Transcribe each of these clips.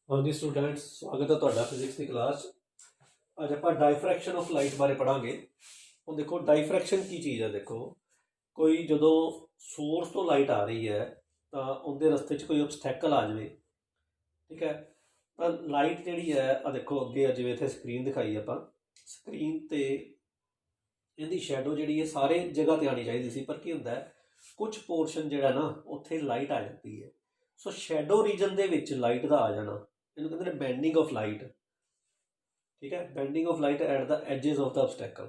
हाँ जी स्टूडेंट्स, स्वागत है ਤੁਹਾਡਾ ਫਿਜ਼ਿਕਸ ਦੀ ਕਲਾਸ। ਅੱਜ ਆਪਾਂ ਡਾਇਫਰੈਕਸ਼ਨ ਆਫ ਲਾਈਟ ਬਾਰੇ ਪੜਾਂਗੇ। ਹੁਣ ਦੇਖੋ ਡਾਇਫਰੈਕਸ਼ਨ ਕੀ ਚੀਜ਼ ਹੈ। ਦੇਖੋ ਕੋਈ ਜਦੋਂ ਸੋਰਸ ਤੋਂ ਲਾਈਟ ਆ ਰਹੀ ਹੈ ਤਾਂ ਉਹਦੇ ਰਸਤੇ 'ਚ ਕੋਈ ਆਬਸਟੈਕਲ ਆ ਜਾਵੇ, ਠੀਕ ਹੈ, ਤਾਂ ਲਾਈਟ ਜਿਹੜੀ ਹੈ ਆ ਦੇਖੋ ਅੱਗੇ ਆ, ਜਿਵੇਂ ਇੱਥੇ ਸਕਰੀਨ ਦਿਖਾਈ ਆਪਾਂ, ਸਕਰੀਨ ਤੇ ਇਹਦੀ ਸ਼ੈਡੋ ਜਿਹੜੀ ਹੈ ਸਾਰੇ ਜਗ੍ਹਾ ਤੇ ਆਉਣੀ ਚਾਹੀਦੀ ਸੀ, ਪਰ ਕੀ ਹੁੰਦਾ ਹੈ ਕੁਝ ਪੋਰਸ਼ਨ ਜਿਹੜਾ ਨਾ ਉੱਥੇ ਲਾਈਟ ਆ ਜਾਂਦੀ ਹੈ। ਸੋ ਸ਼ੈਡੋ ਰੀਜਨ ਦੇ ਵਿੱਚ ਲਾਈਟ ਦਾ ਆ ਜਾਣਾ ਇਹਨੂੰ ਕਹਿੰਦੇ ਨੇ ਬੈਂਡਿੰਗ ਆਫ ਲਾਈਟ, ਠੀਕ ਹੈ, bending of light at the edges of the obstacle,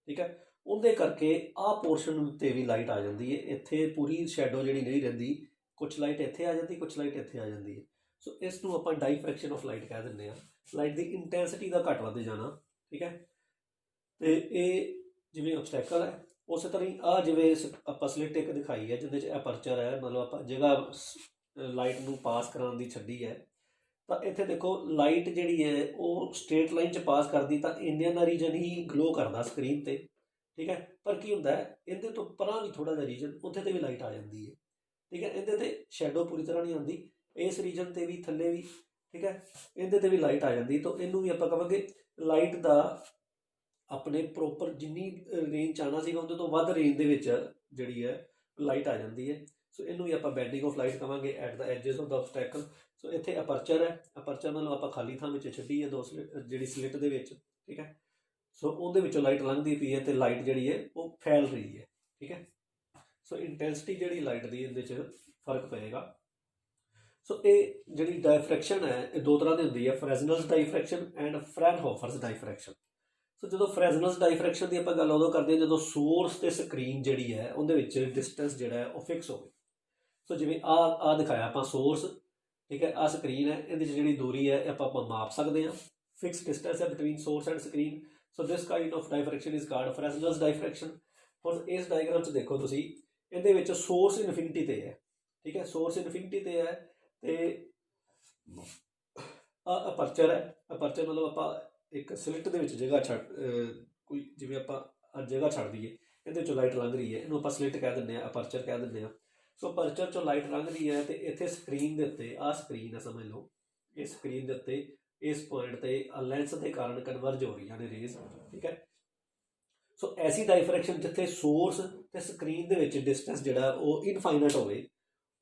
ਠੀਕ ਹੈ। ਉਹਦੇ ਕਰਕੇ ਆਹ ਪੋਰਸ਼ਨ ਉੱਤੇ ਵੀ ਲਾਈਟ ਆ ਜਾਂਦੀ ਹੈ, ਇੱਥੇ ਪੂਰੀ ਸ਼ੈਡੋ ਜਿਹੜੀ ਨਹੀਂ ਰਹਿੰਦੀ, ਕੁਛ ਲਾਈਟ ਇੱਥੇ ਆ ਜਾਂਦੀ, ਕੁਛ ਲਾਈਟ ਇੱਥੇ ਆ ਜਾਂਦੀ ਹੈ। ਸੋ ਇਸ ਨੂੰ ਆਪਾਂ ਡਾਈਫਰੈਕਸ਼ਨ ਆਫ ਲਾਈਟ ਕਹਿ ਦਿੰਦੇ ਹਾਂ। ਲਾਈਟ ਦੀ ਇੰਟੈਂਸਿਟੀ ਦਾ ਘੱਟ ਵੱਧ ਜਾਣਾ, ਠੀਕ ਹੈ। ਤੇ ਇਹ ਜਿਵੇਂ ਆਬਸਟੈਕਲ ਹੈ ਉਸੇ ਤਰ੍ਹਾਂ ਹੀ ਆਹ ਜਿਵੇਂ ਆਪਾਂ ਸਲਿੱਟ ਇੱਕ ਦਿਖਾਈ ਹੈ ਜਿਹਦੇ 'ਚ ਅਪਰਚਰ ਹੈ, ਮਤਲਬ ਆਪਾਂ ਜਗ੍ਹਾ ਲਾਈਟ ਨੂੰ ਪਾਸ ਕਰਾਉਣ ਦੀ ਛੱਡੀ ਹੈ। ਤਾਂ ਇੱਥੇ ਦੇਖੋ ਲਾਈਟ ਜਿਹੜੀ ਹੈ ਉਹ ਸਟ੍ਰੇਟ ਲਾਈਨ 'ਚ ਪਾਸ ਕਰਦੀ ਤਾਂ ਇੰਡੀਅਨ ਦਾ ਰੀਜਨ ਹੀ ਗਲੋ ਕਰਦਾ ਸਕਰੀਨ 'ਤੇ, ਠੀਕ ਹੈ। ਪਰ ਕੀ ਹੁੰਦਾ ਹੈ ਇਹਦੇ ਤੋਂ ਪਰਾਂ ਵੀ ਥੋੜ੍ਹਾ ਜਿਹਾ ਰੀਜਨ ਉੱਥੇ 'ਤੇ ਵੀ ਲਾਈਟ ਆ ਜਾਂਦੀ ਹੈ, ਠੀਕ ਹੈ। ਇਹਦੇ 'ਤੇ ਸ਼ੈਡੋ ਪੂਰੀ ਤਰ੍ਹਾਂ ਨਹੀਂ ਆਉਂਦੀ, ਇਸ ਰੀਜਨ 'ਤੇ ਵੀ ਥੱਲੇ ਵੀ, ਠੀਕ ਹੈ, ਇਹਦੇ 'ਤੇ ਵੀ ਲਾਈਟ ਆ ਜਾਂਦੀ। ਤਾਂ ਇਹਨੂੰ ਵੀ ਆਪਾਂ ਕਹਾਂਗੇ ਲਾਈਟ ਦਾ ਆਪਣੇ ਪ੍ਰੋਪਰ ਜਿੰਨੀ ਰੇਂਜ 'ਚ ਆਉਣਾ ਸੀਗਾ ਉਹਦੇ ਤੋਂ ਵੱਧ ਰੇਂਜ ਦੇ ਵਿੱਚ ਜਿਹੜੀ ਹੈ ਲਾਈਟ ਆ ਜਾਂਦੀ ਹੈ। ਸੋ ਇਹਨੂੰ ਵੀ ਆਪਾਂ ਬੈਂਡਿੰਗ ਆਫ ਲਾਈਟ ਕਹਾਂਗੇ at the edges of the ਆਬਸਟੈਕਲ। ਸੋ ਇੱਥੇ ਅਪਰਚਰ ਹੈ, ਅਪਰਚਰ ਮਤਲਬ ਆਪਾਂ ਖਾਲੀ ਥਾਂ ਵਿੱਚ ਛੱਡੀ ਹੈ ਜਿਹੜੀ ਸਲਿੱਟ ਦੇ ਵਿੱਚ, ਠੀਕ ਹੈ। ਸੋ ਉਹਦੇ ਵਿੱਚੋਂ ਲਾਈਟ ਲੰਘਦੀ ਪਈ ਹੈ ਅਤੇ ਲਾਈਟ ਜਿਹੜੀ ਹੈ ਉਹ ਫੈਲ ਰਹੀ ਹੈ, ਠੀਕ ਹੈ। ਸੋ ਇੰਟੈਂਸਿਟੀ ਜਿਹੜੀ ਲਾਈਟ ਦੀ ਇਹਦੇ 'ਚ ਫਰਕ ਪਏਗਾ। ਸੋ ਇਹ ਜਿਹੜੀ ਡਾਇਫਰੈਕਸ਼ਨ ਹੈ ਇਹ ਦੋ ਤਰ੍ਹਾਂ ਦੀ ਹੁੰਦੀ ਹੈ, ਫਰੈਜ਼ਨਲਸ ਡਾਇਫਰੈਕਸ਼ਨ ਐਂਡ ਫਰੈਨਹੋਫਰਸ ਡਾਇਫਰੈਕਸ਼ਨ। ਸੋ ਜਦੋਂ ਫਰੈਜ਼ਨਲਸ ਡਾਇਫਰੈਕਸ਼ਨ ਦੀ ਆਪਾਂ ਗੱਲ ਉਦੋਂ ਕਰਦੇ ਹਾਂ ਜਦੋਂ ਸੋਰਸ ਅਤੇ ਸਕਰੀਨ ਜਿਹੜੀ ਹੈ ਉਹਦੇ ਵਿੱਚ ਡਿਸਟੈਂਸ ਜਿਹੜਾ ਹੈ ਉਹ ਫਿਕਸ ਹੋਵੇ। ਸੋ ਜਿਵੇਂ ਆਹ ਦਿਖਾਇਆ ਆਪਾਂ ਸੋਰਸ, ਠੀਕ ਹੈ, ਆਹ ਸਕਰੀਨ ਹੈ, ਇਹਦੇ 'ਚ ਜਿਹੜੀ ਦੂਰੀ ਹੈ ਇਹ ਆਪਾਂ ਮਾਪ ਸਕਦੇ ਹਾਂ, ਫਿਕਸ ਡਿਸਟੈਂਸ ਹੈ between source and screen. So this kind of diffraction is called Fresnel's diffraction. ਹੁਣ ਇਸ ਡਾਇਗਰਾਮ 'ਚ ਦੇਖੋ ਤੁਸੀਂ, ਇਹਦੇ ਵਿੱਚ ਸੋਰਸ ਇਨਫਿਨਿਟੀ 'ਤੇ ਹੈ, ਠੀਕ ਹੈ, ਸੋਰਸ ਇਨਫਿਨਿਟੀ 'ਤੇ ਹੈ ਅਤੇ ਆਹ ਅਪਰਚਰ ਹੈ। ਅਪਰਚਰ ਮਤਲਬ ਆਪਾਂ ਇੱਕ ਸਲਿੱਟ ਦੇ ਵਿੱਚ ਜਗ੍ਹਾ ਕੋਈ ਜਿਵੇਂ ਆਪਾਂ ਜਗ੍ਹਾ ਛੱਡ ਦਈਏ, ਇਹਦੇ ਵਿੱਚੋਂ ਲਾਈਟ ਲੰਘ ਰਹੀ ਹੈ, ਇਹਨੂੰ ਆਪਾਂ ਸਲਿੱਟ ਕਹਿ ਦਿੰਦੇ ਹਾਂ, ਅਪਰਚਰ ਕਹਿ ਦਿੰਦੇ ਹਾਂ। ਸੋ ਅਪਰਚਰ 'ਚੋਂ ਲਾਈਟ ਲੰਘ ਰਹੀ ਹੈ ਅਤੇ ਇੱਥੇ ਸਕਰੀਨ ਦੇ ਉੱਤੇ, ਆਹ ਸਕਰੀਨ ਹੈ ਸਮਝ ਲਓ, ਇਸ ਸਕਰੀਨ ਦੇ ਉੱਤੇ ਇਸ ਪੁਆਇੰਟ 'ਤੇ ਲੈਂਸ ਦੇ ਕਾਰਨ ਕਨਵਰਜ ਹੋ ਰਹੀਆਂ ਨੇ ਰੇਜ਼, ਠੀਕ ਹੈ। ਸੋ ਐਸੀ ਡਾਇਫਰੈਕਸ਼ਨ ਜਿੱਥੇ ਸੋਰਸ ਅਤੇ ਸਕਰੀਨ ਦੇ ਵਿੱਚ ਡਿਸਟੈਂਸ ਜਿਹੜਾ ਉਹ ਇਨਫਾਈਨਾਈਟ ਹੋਵੇ,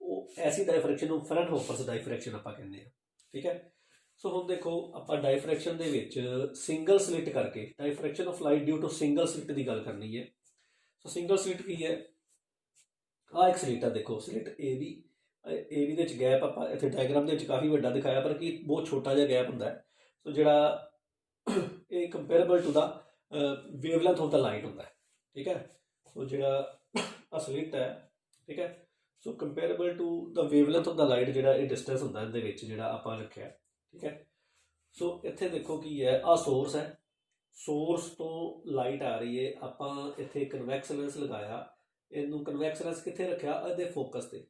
ਉਹ ਐਸੀ ਡਾਇਫਰੈਕਸ਼ਨ ਨੂੰ ਫਰੈਨਹੋਫਰਸ ਡਾਇਫਰੈਕਸ਼ਨ ਆਪਾਂ ਕਹਿੰਦੇ ਹਾਂ, ਠੀਕ ਹੈ। ਸੋ ਹੁਣ ਦੇਖੋ ਆਪਾਂ ਡਾਇਫਰੈਕਸ਼ਨ ਦੇ ਵਿੱਚ ਸਿੰਗਲ ਸਲਿੱਟ ਕਰਕੇ diffraction of light due to single slit ਦੀ ਗੱਲ ਕਰਨੀ ਹੈ। ਸੋ ਸਿੰਗਲ ਸਲਿੱਟ ਕੀ ਹੈ, ਆਹ ਇੱਕ ਸਲਿੱਟ ਆ, ਦੇਖੋ ਸਲਿੱਟ ਏ ਵੀ ਦੇ ਵਿੱਚ ਗੈਪ ਆਪਾਂ ਇੱਥੇ ਡਾਇਗਰਾਮ ਦੇ ਵਿੱਚ ਕਾਫੀ ਵੱਡਾ ਦਿਖਾਇਆ ਪਰ ਕੀ ਬਹੁਤ ਛੋਟਾ ਜਿਹਾ ਗੈਪ ਹੁੰਦਾ ਹੈ। ਸੋ ਜਿਹੜਾ ਇਹ comparable to the wavelength of the light ਹੁੰਦਾ ਹੈ, ਠੀਕ ਹੈ। ਸੋ ਜਿਹੜਾ ਆਹ ਸਲਿੱਟ ਹੈ, ਠੀਕ ਹੈ, so comparable to the wavelength of the light ਜਿਹੜਾ ਇਹ ਡਿਸਟੈਂਸ ਹੁੰਦਾ ਇਹਦੇ ਵਿੱਚ ਜਿਹੜਾ ਆਪਾਂ ਰੱਖਿਆ, ਠੀਕ ਹੈ। ਸੋ ਇੱਥੇ ਦੇਖੋ ਕੀ ਹੈ, ਆਹ ਸੋਰਸ ਹੈ, ਸੋਰਸ ਤੋਂ ਲਾਈਟ ਆ ਰਹੀ ਹੈ, ਆਪਾਂ ਇੱਥੇ ਕਨਵੈਕਸ ਲੈਂਸ ਲਗਾਇਆ, ਇਹਨੂੰ ਕਨਵੈਕਸ ਲੈਂਸ ਕਿੱਥੇ ਰੱਖਿਆ, ਇਹਦੇ ਫੋਕਸ 'ਤੇ,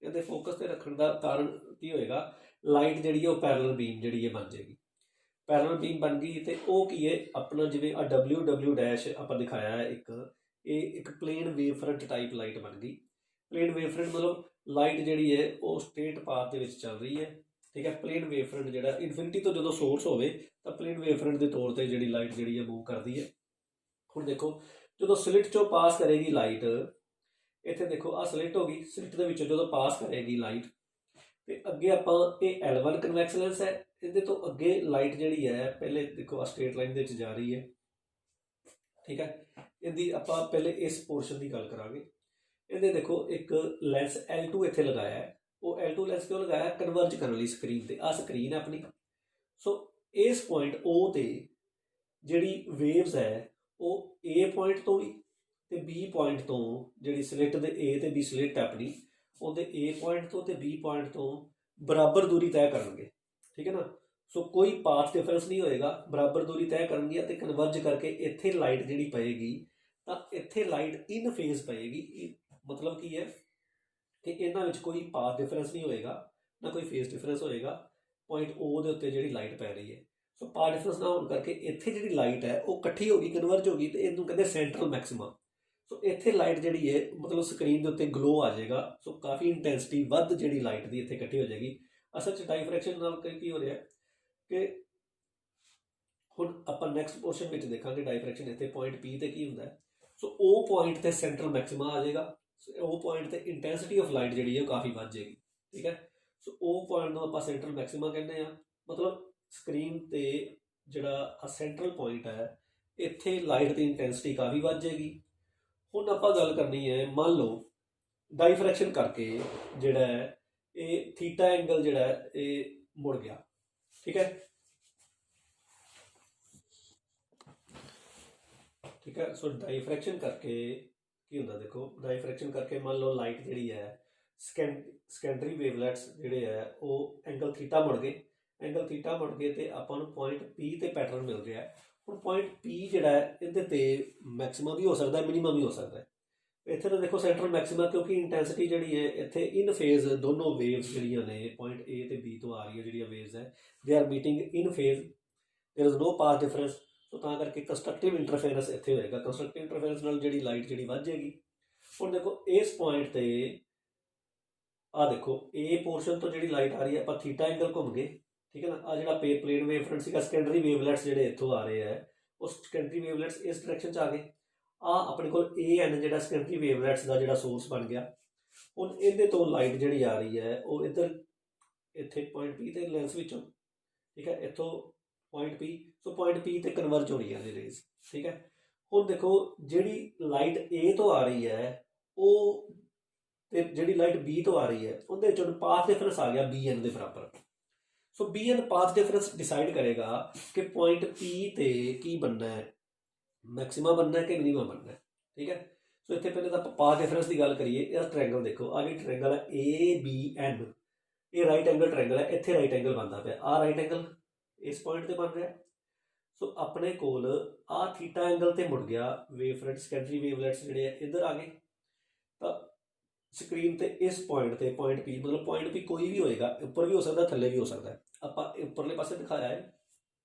ਇਹਦੇ ਫੋਕਸ 'ਤੇ ਰੱਖਣ ਦਾ ਕਾਰਨ ਕੀ ਹੋਏਗਾ, ਲਾਈਟ ਜਿਹੜੀ ਹੈ ਉਹ ਪੈਰਲਲ ਬੀਮ ਜਿਹੜੀ ਹੈ ਬਣ ਜਾਏਗੀ। ਪੈਰਲਲ ਬੀਮ ਬਣ ਗਈ ਅਤੇ ਉਹ ਕੀ ਹੈ ਆਪਣਾ ਜਿਵੇਂ ਆਹ W' ਆਪਾਂ ਦਿਖਾਇਆ ਹੈ ਇਹ ਇੱਕ plane wave front type light ਬਣ ਗਈ। ਪਲੇਨ ਵੇਵ ਫਰੰਟ ਮਤਲਬ ਲਾਈਟ ਜਿਹੜੀ ਹੈ ਉਹ ਸਟ੍ਰੇਟ ਪਾਥ ਦੇ ਵਿੱਚ ਚੱਲ ਰਹੀ ਹੈ, ਠੀਕ ਹੈ। ਪਲੇਨ ਵੇਵ ਫਰੰਟ ਜਿਹੜਾ ਇਨਫਿਨਿਟੀ ਤੋਂ ਜਦੋਂ ਸੋਰਸ ਹੋਵੇ ਤਾਂ ਪਲੇਨ ਵੇਵ ਫਰੰਟ ਦੇ ਤੌਰ 'ਤੇ ਜਿਹੜੀ ਲਾਈਟ ਜਿਹੜੀ ਹੈ ਮੂਵ ਕਰਦੀ ਹੈ। ਹੁਣ ਦੇਖੋ ਜਦੋਂ ਸਲਿੱਟ 'ਚੋਂ ਪਾਸ ਕਰੇਗੀ ਲਾਈਟ, ਇੱਥੇ ਦੇਖੋ ਆਹ ਸਲਿੱਟ ਹੋ ਗਈ, ਸਲਿੱਟ ਦੇ ਵਿੱਚੋਂ ਜਦੋਂ ਪਾਸ ਕਰੇਗੀ ਲਾਈਟ ਅਤੇ ਅੱਗੇ ਆਪਾਂ ਇਹ L1 ਕਨਵੈਕਸ ਲੈਂਸ ਹੈ, ਇਹਦੇ ਤੋਂ ਅੱਗੇ ਲਾਈਟ ਜਿਹੜੀ ਹੈ ਪਹਿਲੇ ਦੇਖੋ ਆਹ ਸਟ੍ਰੇਟ ਲਾਈਨ ਦੇ ਵਿੱਚ ਜਾ ਰਹੀ ਹੈ, ਠੀਕ ਹੈ। ਇਹਦੀ ਆਪਾਂ ਪਹਿਲੇ ਇਸ ਪੋਰਸ਼ਨ ਦੀ ਗੱਲ ਕਰਾਂਗੇ। ਇਹਦੇ ਦੇਖੋ ਇੱਕ ਲੈਂਸ L2 ਇੱਥੇ ਲਗਾਇਆ ਹੈ, ਉਹ L2 ਲੈਂਸ ਕਿਉਂ ਲਗਾਇਆ, ਕਨਵਰਜ ਕਰਨ ਲਈ ਸਕਰੀਨ 'ਤੇ। ਆਹ ਸਕਰੀਨ ਹੈ ਆਪਣੀ। ਸੋ ਇਸ ਪੁਆਇੰਟ O 'ਤੇ ਜਿਹੜੀ ਵੇਵਸ ਹੈ ਉਹ A ਪੁਆਇੰਟ ਤੋਂ ਵੀ ਅਤੇ B ਪੁਆਇੰਟ ਤੋਂ, ਜਿਹੜੀ ਸਲਿੱਟ ਦੇ A ਅਤੇ B ਸਲਿੱਟ ਆਪਣੀ, ਉਹਦੇ A ਪੁਆਇੰਟ ਤੋਂ ਅਤੇ B ਪੁਆਇੰਟ ਤੋਂ ਬਰਾਬਰ ਦੂਰੀ ਤੈਅ ਕਰਨਗੇ, ਠੀਕ ਹੈ ਨਾ। ਸੋ ਕੋਈ ਪਾਥ ਡਿਫਰੈਂਸ ਨਹੀਂ ਹੋਏਗਾ, ਬਰਾਬਰ ਦੂਰੀ ਤੈਅ ਕਰਨਗੀਆਂ ਅਤੇ ਕਨਵਰਜ ਕਰਕੇ ਇੱਥੇ ਲਾਈਟ ਜਿਹੜੀ ਪਏਗੀ ਤਾਂ ਇੱਥੇ ਲਾਈਟ ਇਨ ਫੇਜ਼ ਪਏਗੀ। ਮਤਲਬ ਕੀ ਹੈ ਕਿ ਇਹਨਾਂ ਵਿੱਚ ਕੋਈ ਪਾਥ ਡਿਫਰੈਂਸ ਨਹੀਂ ਹੋਏਗਾ, ਨਾ ਕੋਈ ਫੇਜ਼ ਡਿਫਰੈਂਸ ਹੋਏਗਾ ਪੁਆਇੰਟ O ਦੇ ਉੱਤੇ ਜਿਹੜੀ ਲਾਈਟ ਪੈ ਰਹੀ ਹੈ। ਸੋ ਪਾਥ ਡਿਫਰੈਂਸ ਨਾ ਹੋਣ ਕਰਕੇ ਇੱਥੇ ਜਿਹੜੀ ਲਾਈਟ ਹੈ ਉਹ ਇਕੱਠੀ ਹੋ ਗਈ, ਕਨਵਰਜ ਹੋ ਗਈ ਅਤੇ ਇਹਨੂੰ ਕਹਿੰਦੇ ਸੈਂਟਰਲ ਮੈਕਸਿਮਮ। ਸੋ ਇੱਥੇ ਲਾਈਟ ਜਿਹੜੀ ਹੈ ਮਤਲਬ ਸਕਰੀਨ ਦੇ ਉੱਤੇ ਗਲੋ ਆ ਜਾਏਗਾ। ਸੋ ਕਾਫੀ ਇੰਟੈਂਸਿਟੀ ਵੱਧ ਜਿਹੜੀ ਲਾਈਟ ਦੀ ਇੱਥੇ ਇਕੱਠੀ ਹੋ ਜਾਏਗੀ। ਅਸਲ 'ਚ ਡਾਈਫਰੈਕਸ਼ਨ ਨਾਲ ਕੀ ਹੋ ਰਿਹਾ ਕਿ ਹੁਣ ਆਪਾਂ ਨੈਕਸਟ ਪੋਰਸ਼ਨ ਵਿੱਚ ਦੇਖਾਂਗੇ ਡਾਈਫਰੈਕਸ਼ਨ ਇੱਥੇ ਪੁਆਇੰਟ P ਤੇ ਕੀ ਹੁੰਦਾ ਹੈ। ਸੋ ਉਹ ਪੁਆਇੰਟ ਤੇ ਸੈਂਟਰਲ ਮੈਕਸਿਮਾ ਆ ਜਾਏਗਾ। ਉਹ ਪੁਆਇੰਟ ਤੇ ਇੰਟੈਂਸਿਟੀ ਆਫ ਲਾਈਟ ਜਿਹੜੀ ਹੈ ਉਹ ਕਾਫੀ ਵੱਧ ਜਾਏਗੀ। ਠੀਕ ਹੈ, ਸੋ ਉਹ ਪੁਆਇੰਟ ਨੂੰ ਆਪਾਂ ਸੈਂਟਰਲ ਮੈਕਸਿਮਾ ਕਹਿੰਦੇ ਆ। ਮਤਲਬ ਸਕਰੀਨ ਤੇ ਜਿਹੜਾ ਸੈਂਟਰਲ ਪੁਆਇੰਟ ਹੈ ਇੱਥੇ ਲਾਈਟ ਦੀ ਇੰਟੈਂਸਿਟੀ ਕਾਫੀ ਵੱਧ ਜਾਏਗੀ। ਹੁਣ ਆਪਾਂ ਗੱਲ ਕਰਨੀ ਹੈ, ਮੰਨ ਲਓ ਡਾਈਫਰੈਕਸ਼ਨ ਕਰਕੇ ਜਿਹੜਾ ਹੈ ਇਹ ਥੀਟਾ ਐਂਗਲ ਜਿਹੜਾ ਹੈ ਇਹ ਮੁੜ ਗਿਆ। ਠੀਕ ਹੈ, ਠੀਕ ਹੈ। ਸੋ ਡਾਈਫਰੈਕਸ਼ਨ ਕਰਕੇ ਕੀ ਹੁੰਦਾ, ਦੇਖੋ ਡਾਈਫਰੈਕਸ਼ਨ ਕਰਕੇ ਮੰਨ ਲਓ ਲਾਈਟ ਜਿਹੜੀ ਹੈ ਸੈਕੰਡਰੀ ਵੇਵਲੈਟਸ ਜਿਹੜੇ ਹੈ ਉਹ ਐਂਗਲ ਥੀਟਾ ਮੁੜ ਗਏ। ਐਂਗਲ ਥੀਟਾ ਮੁੜ ਗਏ ਤੇ ਆਪਾਂ ਨੂੰ ਪੁਆਇੰਟ P ਤੇ ਪੈਟਰਨ ਮਿਲ ਰਿਹਾ। ਹੁਣ ਪੁਆਇੰਟ P ਜਿਹੜਾ ਹੈ ਇਹਦੇ ਤੇ ਮੈਕਸਿਮਾ ਵੀ ਹੋ ਸਕਦਾ, ਮਿਨੀਮਮ ਵੀ ਹੋ ਸਕਦਾ। ਇੱਥੇ ਤਾਂ ਦੇਖੋ ਸੈਂਟਰਲ ਮੈਕਸਿਮਾ, ਕਿਉਂਕਿ ਇੰਟੈਂਸਿਟੀ ਜਿਹੜੀ ਹੈ ਇੱਥੇ ਇਨ ਫੇਜ਼ ਦੋਨੋਂ ਵੇਵਸ ਜਿਹੜੀਆਂ ਨੇ ਪੁਆਇੰਟ A ਤੇ B ਤੋਂ ਆ ਰਹੀਆਂ ਜਿਹੜੀਆਂ ਵੇਵਸ ਹੈ they are meeting in phase, there is no path difference. So ਤਾਂ ਕਰਕੇ ਕੰਸਟਰਕਟਿਵ ਇੰਟਰਫੇਰੈਂਸ ਇੱਥੇ ਹੋਏਗਾ। ਕੰਸਟਰਕਟਿਵ ਇੰਟਰਫੇਰੈਂਸ ਨਾਲ ਜਿਹੜੀ ਲਾਈਟ ਜਿਹੜੀ ਵੱਧ ਜਾਏਗੀ। ਹੁਣ ਦੇਖੋ ਇਸ ਪੁਆਇੰਟ ਤੇ ਆਹ ਦੇਖੋ A ਪੋਰਸ਼ਨ ਤੋਂ ਜਿਹੜੀ ਲਾਈਟ ਆ ਰਹੀ ਹੈ ਆਪਾਂ ਥੀਟਾ ਐਂਗਲ ਘੁੰਮ ਗਏ। ਠੀਕ ਹੈ ਨਾ, ਆ ਜਿਹੜਾ ਪਲੇਨ ਵੇਵ ਫਰੰਟ ਸੀਗਾ ਸੈਕੰਡਰੀ ਵੇਵਲੈਟਸ ਜਿਹੜੇ ਇੱਥੋਂ ਆ ਰਹੇ ਹੈ ਉਹ ਸੈਕੰਡਰੀ ਵੇਵਲੈਟਸ ਇਸ ਡਾਇਰੈਕਸ਼ਨ 'ਚ ਆ ਗਏ। ਆ ਆਪਣੇ ਕੋਲ AN ਜਿਹੜਾ ਸੈਕੰਡਰੀ ਵੇਵਲੈਟਸ ਦਾ ਜਿਹੜਾ ਸੋਰਸ ਬਣ ਗਿਆ। ਹੁਣ ਇਹਦੇ ਤੋਂ ਲਾਈਟ ਜਿਹੜੀ ਆ ਰਹੀ ਹੈ ਉਹ ਇੱਧਰ ਇੱਥੇ ਪੁਆਇੰਟ P ਤੇ ਲੈਂਸ ਵਿੱਚੋਂ, ਠੀਕ ਹੈ, ਇੱਥੋਂ ਪੁਆਇੰਟ P, ਸੋ ਪੁਆਇੰਟ P ਤੇ ਕਨਵਰਜ ਹੋ ਰਹੀ ਹੈ ਰੇਜ਼। ਠੀਕ ਹੈ, ਹੁਣ ਦੇਖੋ ਜਿਹੜੀ ਲਾਈਟ A ਤੋਂ ਆ ਰਹੀ ਹੈ ਉਹ ਤੇ ਜਿਹੜੀ ਲਾਈਟ B ਤੋਂ ਆ ਰਹੀ ਹੈ ਉਹਦੇ ਵਿੱਚੋਂ ਪਾਥ ਡਿਫਰੈਂਸ ਆ ਗਿਆ BN ਦੇ ਬਰਾਬਰ। ਸੋ BN ਪਾਥ ਡਿਫਰੈਂਸ ਡਿਸਾਈਡ ਕਰੇਗਾ ਕਿ ਪੁਆਇੰਟ P ਤੇ ਕੀ ਬਣਨਾ ਹੈ, ਮੈਕਸਿਮਾ ਬਣਨਾ ਹੈ ਕਿ ਮਿਨੀਮਾ ਬਣਨਾ ਹੈ। ਠੀਕ ਹੈ, ਸੋ ਇੱਥੇ ਪਹਿਲੇ ਤਾਂ ਆਪਾਂ ਪਾਥ ਡਿਫਰੈਂਸ ਦੀ ਗੱਲ ਕਰੀਏ। ਇਹ ਟ੍ਰਾਇੰਗਲ ਦੇਖੋ, ਆ ਜਿਹੜੀ ਟ੍ਰਾਇੰਗਲ ਹੈ ABN, ਇਹ ਰਾਈਟ ਐਂਗਲ ਟ੍ਰਾਇੰਗਲ ਹੈ। ਇੱਥੇ ਰਾਈਟ ਐਂਗਲ ਬਣਦਾ ਪਿਆ, ਆ ਰਾਈਟ ਐਂਗਲ ਇਸ ਪੁਆਇੰਟ ਤੇ ਬਣ ਰਿਹਾ। ਸੋ ਆਪਣੇ ਕੋਲ ਆ ਥੀਟਾ ਐਂਗਲ ਤੇ ਮੁੜ ਗਿਆ। ਵੇਵ ਫਰੰਟ ਸੈਕੰਡਰੀ ਵੇਵਲੈਟਸ ਜਿਹੜੇ ਆ ਇੱਧਰ ਆ ਗਏ। ਤਾਂ ਸਕਰੀਨ ਤੇ ਇਸ ਪੁਆਇੰਟ ਤੇ ਪੁਆਇੰਟ P, ਮਤਲਬ ਪੁਆਇੰਟ P ਕੋਈ ਵੀ ਹੋਏਗਾ, ਉੱਪਰ ਵੀ ਹੋ ਸਕਦਾ ਥੱਲੇ ਵੀ ਹੋ ਸਕਦਾ। ਆਪਾਂ ਉੱਪਰਲੇ ਪਾਸੇ ਦਿਖਾਇਆ ਹੈ।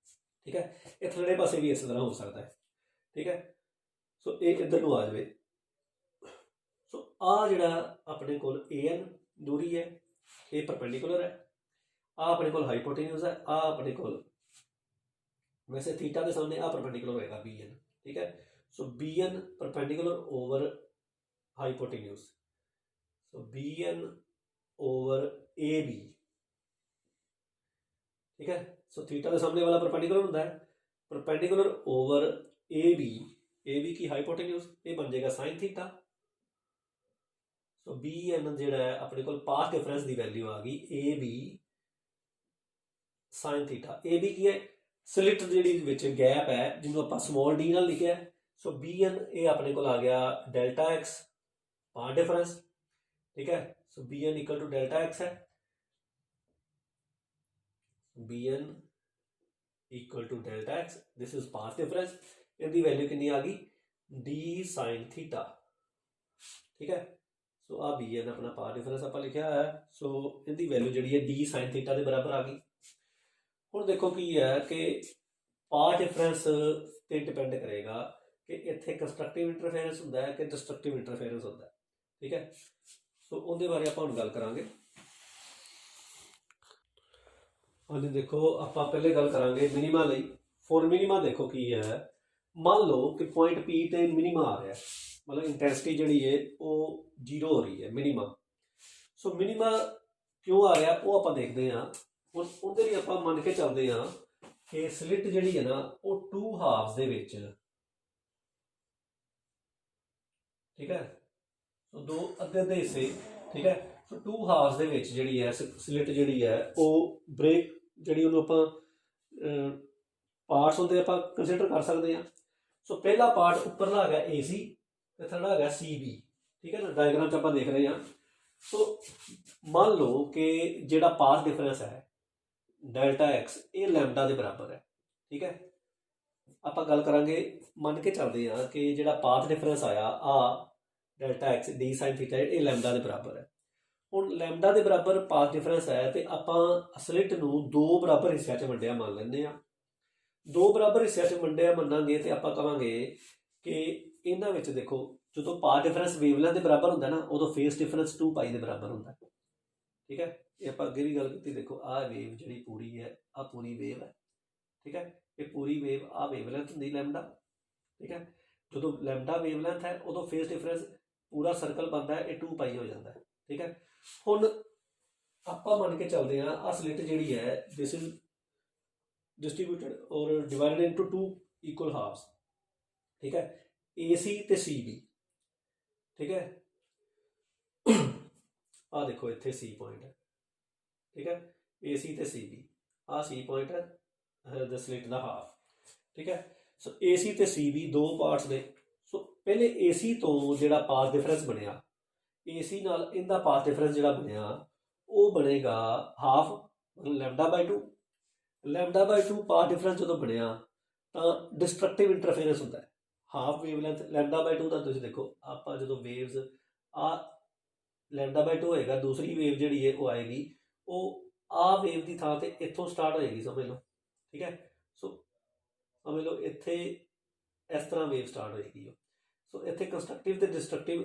ਠੀਕ ਹੈ, ਇਹ ਥੱਲੇ ਪਾਸੇ ਵੀ ਇਸ ਤਰ੍ਹਾਂ ਹੋ ਸਕਦਾ ਹੈ। ਠੀਕ ਹੈ, ਸੋ ਇਹ ਇੱਧਰ ਨੂੰ ਆ ਜਾਵੇ। ਸੋ ਆ ਜਿਹੜਾ ਆਪਣੇ ਕੋਲ AN ਦੂਰੀ ਹੈ ਇਹ ਪਰਪੈਂਡੀਕੂਲਰ ਹੈ। ਆ ਆਪਣੇ ਕੋਲ ਹਾਈਪੋਟੇਨਿਊਜ਼ ਹੈ। ਆ ਆਪਣੇ ਕੋਲ ਵੈਸੇ ਥੀਟਾ ਦੇ ਸਾਹਮਣੇ ਆ ਪਰਪੈਂਡੀਕੂਲਰ ਹੋਏਗਾ BN। ਠੀਕ ਹੈ, ਸੋ BN ਪਰਪੈਂਡੀਕੂਲਰ ਓਵਰ ਹਾਈਪੋਟੇਨਿਊਜ਼, ਸੋ BN ਓਵਰ AB। ਠੀਕ ਹੈ, ਸੋ ਥੀਟਾ ਦੇ ਸਾਹਮਣੇ ਵਾਲਾ ਪਰਪੈਂਡੀਕੂਲਰ ਹੁੰਦਾ ਹੈ, ਪਰਪੈਂਡੀਕੂਲਰ ਓਵਰ AB। AB ਕੀ ਹਾਈਪੋਟੇਨਿਊਜ਼, ਇਹ ਬਣ ਜਾਏਗਾ ਸਾइन ਥੀਟਾ। ਸੋ BN ਜਿਹੜਾ ਹੈ ਆਪਣੇ ਕੋਲ ਪਾਥ ਡਿਫਰੈਂਸ ਦੀ ਵੈਲਿਊ ਆ ਗਈ AB ਸਾइन ਥੀਟਾ। AB ਕੀ ਹੈ, ਸਲਿਟ ਜਿਹੜੀ ਵਿੱਚ ਗੈਪ ਹੈ ਜਿਹਨੂੰ ਆਪਾਂ ਸਮਾਲ d ਨਾਲ ਲਿਖਿਆ। ਸੋ BN ਇਹ ਆਪਣੇ ਕੋਲ ਆ ਗਿਆ ਡੈਲਟਾ x ਪਾਥ ਡਿਫਰੈਂਸ। ਠੀਕ ਹੈ, so BN equal to delta x ਹੈ। BN equal to delta x, this is path difference। ਇਹਦੀ ਵੈਲਿਊ ਕਿੰਨੀ ਆ ਗਈ d sin ਥੀਟਾ। ਠੀਕ ਹੈ, ਸੋ ਆ BN ਆਪਣਾ ਪਾਥ ਡਿਫਰੈਂਸ ਆਪਾਂ ਲਿਖਿਆ ਹੈ। ਸੋ ਇਹਦੀ ਵੈਲਿਊ ਜਿਹੜੀ ਹੈ d sin ਥੀਟਾ ਦੇ ਬਰਾਬਰ ਆ ਗਈ। ਹੁਣ ਦੇਖੋ ਕੀ ਹੈ ਕਿ ਪਾਥ ਡਿਫਰੈਂਸ ਤੇ ਡਿਪੈਂਡ ਕਰੇਗਾ ਕਿ ਇੱਥੇ ਕੰਸਟਰਕਟਿਵ ਇੰਟਰਫੇਰੈਂਸ ਹੁੰਦਾ ਹੈ ਕਿ ਡਿਸਟਰਕਟਿਵ ਇੰਟਰਫੇਰੈਂਸ ਹੁੰਦਾ ਹੈ। ਠੀਕ ਹੈ, ਸੋ ਉਹਦੇ ਬਾਰੇ ਆਪਾਂ ਹੁਣ ਗੱਲ ਕਰਾਂਗੇ। ਹਾਂਜੀ, ਦੇਖੋ ਆਪਾਂ ਪਹਿਲੇ ਗੱਲ ਕਰਾਂਗੇ ਮਿਨੀਮਾ ਲਈ। ਫੋਰ ਮਿਨੀਮਾ ਦੇਖੋ ਕੀ ਹੈ, ਮੰਨ ਲਓ ਕਿ ਪੁਆਇੰਟ P ਤੇ ਮਿਨੀਮਾ ਆ ਰਿਹਾ, ਮਤਲਬ ਇੰਟੈਂਸਿਟੀ ਜਿਹੜੀ ਹੈ ਉਹ 0 ਹੋ ਰਹੀ ਹੈ, ਮਿਨੀਮਾ। ਸੋ ਮਿਨੀਮਾ ਕਿਉਂ ਆ ਰਿਹਾ ਉਹ ਆਪਾਂ ਦੇਖਦੇ ਹਾਂ। ਹੁਣ ਉਹਦੇ ਲਈ ਆਪਾਂ ਮੰਨ ਕੇ ਚੱਲਦੇ ਹਾਂ ਕਿ ਸਲਿਟ ਜਿਹੜੀ ਹੈ ਨਾ ਉਹ 2 ਹਾਫਸ ਦੇ ਵਿੱਚ, ਠੀਕ ਹੈ, ਸੋ 2 ਅੱਧੇ ਹਿੱਸੇ। ਠੀਕ ਹੈ, ਸੋ 2 ਹਾਫਸ ਦੇ ਵਿੱਚ ਜਿਹੜੀ ਹੈ ਸਲਿਟ ਜਿਹੜੀ ਹੈ ਉਹ ਬ੍ਰੇਕ ਜਿਹੜੀ ਉਹਨੂੰ ਆਪਾਂ ਪਾਰਟਸ ਹੁੰਦੇ ਆਪਾਂ ਕੰਸੀਡਰ ਕਰ ਸਕਦੇ ਹਾਂ। ਸੋ ਪਹਿਲਾ ਪਾਰਟ ਉੱਪਰਲਾ ਹੈਗਾ AC ਤੇ ਥਰਡਾ ਹੈਗਾ CB। ਠੀਕ ਹੈ ਨਾ, ਡਾਇਗਰਾਮ 'ਚ ਆਪਾਂ ਦੇਖ ਰਹੇ ਹਾਂ। ਸੋ ਮੰਨ ਲਓ ਕਿ ਜਿਹੜਾ ਪਾਥ ਡਿਫਰੈਂਸ ਹੈ ਡੈਲਟਾ x ਇਹ ਲੈਮਡਾ ਦੇ ਬਰਾਬਰ ਹੈ। ਠੀਕ ਹੈ, ਆਪਾਂ ਗੱਲ ਕਰਾਂਗੇ, ਮੰਨ ਕੇ ਚੱਲਦੇ ਹਾਂ ਕਿ ਜਿਹੜਾ ਪਾਥ ਡਿਫਰੈਂਸ ਆਇਆ ਆ delta x d sin theta ਇਹ ਲੈਮਡਾ ਦੇ ਬਰਾਬਰ ਹੈ। ਹੁਣ ਲੈਮਡਾ ਦੇ ਬਰਾਬਰ ਪਾਥ ਡਿਫਰੈਂਸ ਹੈ ਤੇ ਆਪਾਂ ਸਲਿਟ ਨੂੰ 2 ਬਰਾਬਰ ਹਿੱਸਿਆਂ 'ਚ ਵੰਡਿਆ ਮੰਨ ਲੈਂਦੇ ਹਾਂ। 2 ਬਰਾਬਰ ਹਿੱਸਿਆਂ 'ਚ ਵੰਡਿਆ ਮੰਨਾਂਗੇ ਤੇ ਆਪਾਂ ਕਹਾਂਗੇ ਕਿ ਇਹਨਾਂ ਵਿੱਚ ਦੇਖੋ ਜਦੋਂ ਪਾਥ ਡਿਫਰੈਂਸ ਵੇਵਲੈਂਥ ਦੇ ਬਰਾਬਰ ਹੁੰਦਾ ਨਾ ਉਦੋਂ ਫੇਸ ਡਿਫਰੈਂਸ 2π ਦੇ ਬਰਾਬਰ ਹੁੰਦਾ। ਠੀਕ ਹੈ, ਇਹ ਆਪਾਂ ਅੱਗੇ ਵੀ ਗੱਲ ਕੀਤੀ, ਦੇਖੋ ਆਹ ਵੇਵ ਜਿਹੜੀ ਪੂਰੀ ਹੈ, ਆਹ ਪੂਰੀ ਵੇਵ ਹੈ, ਠੀਕ ਹੈ। ਇਹ ਪੂਰੀ ਵੇਵ ਆਹ ਵੇਵ ਲੈਂਥ ਹੁੰਦੀ ਲੈਮਡਾ, ਠੀਕ ਹੈ। ਜਦੋਂ ਲੈਮਡਾ ਵੇਵ ਲੈਂਥ ਹੈ ਉਦੋਂ ਫੇਸ ਡਿਫਰੈਂਸ ਪੂਰਾ ਸਰਕਲ ਬਣਦਾ ਹੈ, ਇਹ 2 ਪਾਈ ਹੋ ਜਾਂਦਾ ਹੈ, ਠੀਕ ਹੈ। ਹੁਣ ਆਪਾਂ ਮੰਨ ਕੇ ਚੱਲਦੇ ਹਾਂ ਆਹ ਸਲਿੱਟ ਜਿਹੜੀ ਹੈ ਦਿਸ ਇਜ਼ ਡਿਸਟਰੀਬਿਊਟਡ ਔਰ ਡਿਵਾਈਡਡ ਇਨਟੂ 2 ਇਕੁਅਲ ਹਾਫਸ, ਠੀਕ ਹੈ, AC ਤੇ CB, ਠੀਕ ਹੈ। ਆਹ ਦੇਖੋ ਇੱਥੇ C ਪੁਆਇੰਟ ਹੈ, ਠੀਕ ਹੈ, AC ਤੇ CB, ਆਹ C ਪੁਆਇੰਟ ਹੈ ਦ ਸਲਿੱਟ ਦਾ ਹਾਫ, ਠੀਕ ਹੈ। ਸੋ AC ਤੇ CB 2 ਪਾਰਟਸ ਨੇ। ਸੋ ਪਹਿਲੇ AC ਤੋਂ ਜਿਹੜਾ ਪਾਥ ਡਿਫਰੈਂਸ ਬਣਿਆ, AC ਨਾਲ ਇਹਦਾ ਪਾਥ ਡਿਫਰੈਂਸ ਜਿਹੜਾ ਬਣਿਆ ਉਹ ਬਣੇਗਾ ਹਾਫ λ/2। λ/2 ਪਾਥ ਡਿਫਰੈਂਸ ਜਦੋਂ ਬਣਿਆ ਤਾਂ ਡਿਸਟਰਕਟਿਵ ਇੰਟਰਫੇਰੈਂਸ ਹੁੰਦਾ ਹੈ। ਹਾਫ ਵੇਵ ਲੈਂਥ λ/2 ਦਾ ਤੁਸੀਂ ਦੇਖੋ, ਆਪਾਂ ਜਦੋਂ ਵੇਵਸ ਆ λ/2 ਹੋਏਗਾ, ਦੂਸਰੀ ਵੇਵ ਜਿਹੜੀ ਹੈ ਉਹ ਆਏਗੀ, ਉਹ ਆ ਵੇਵ ਦੀ ਥਾਂ ਤੇ ਇੱਥੋਂ ਸਟਾਰਟ ਹੋਏਗੀ, ਸਮਝ ਲਓ, ਠੀਕ ਹੈ। ਸੋ ਸਮਝ ਲਓ ਇੱਥੇ ਇਸ ਤਰ੍ਹਾਂ ਵੇਵ ਸਟਾਰਟ ਹੋਏਗੀ। ਸੋ ਇੱਥੇ ਕੰਸਟਰਕਟਿਵ ਤੇ ਡਿਸਟਰਕਟਿਵ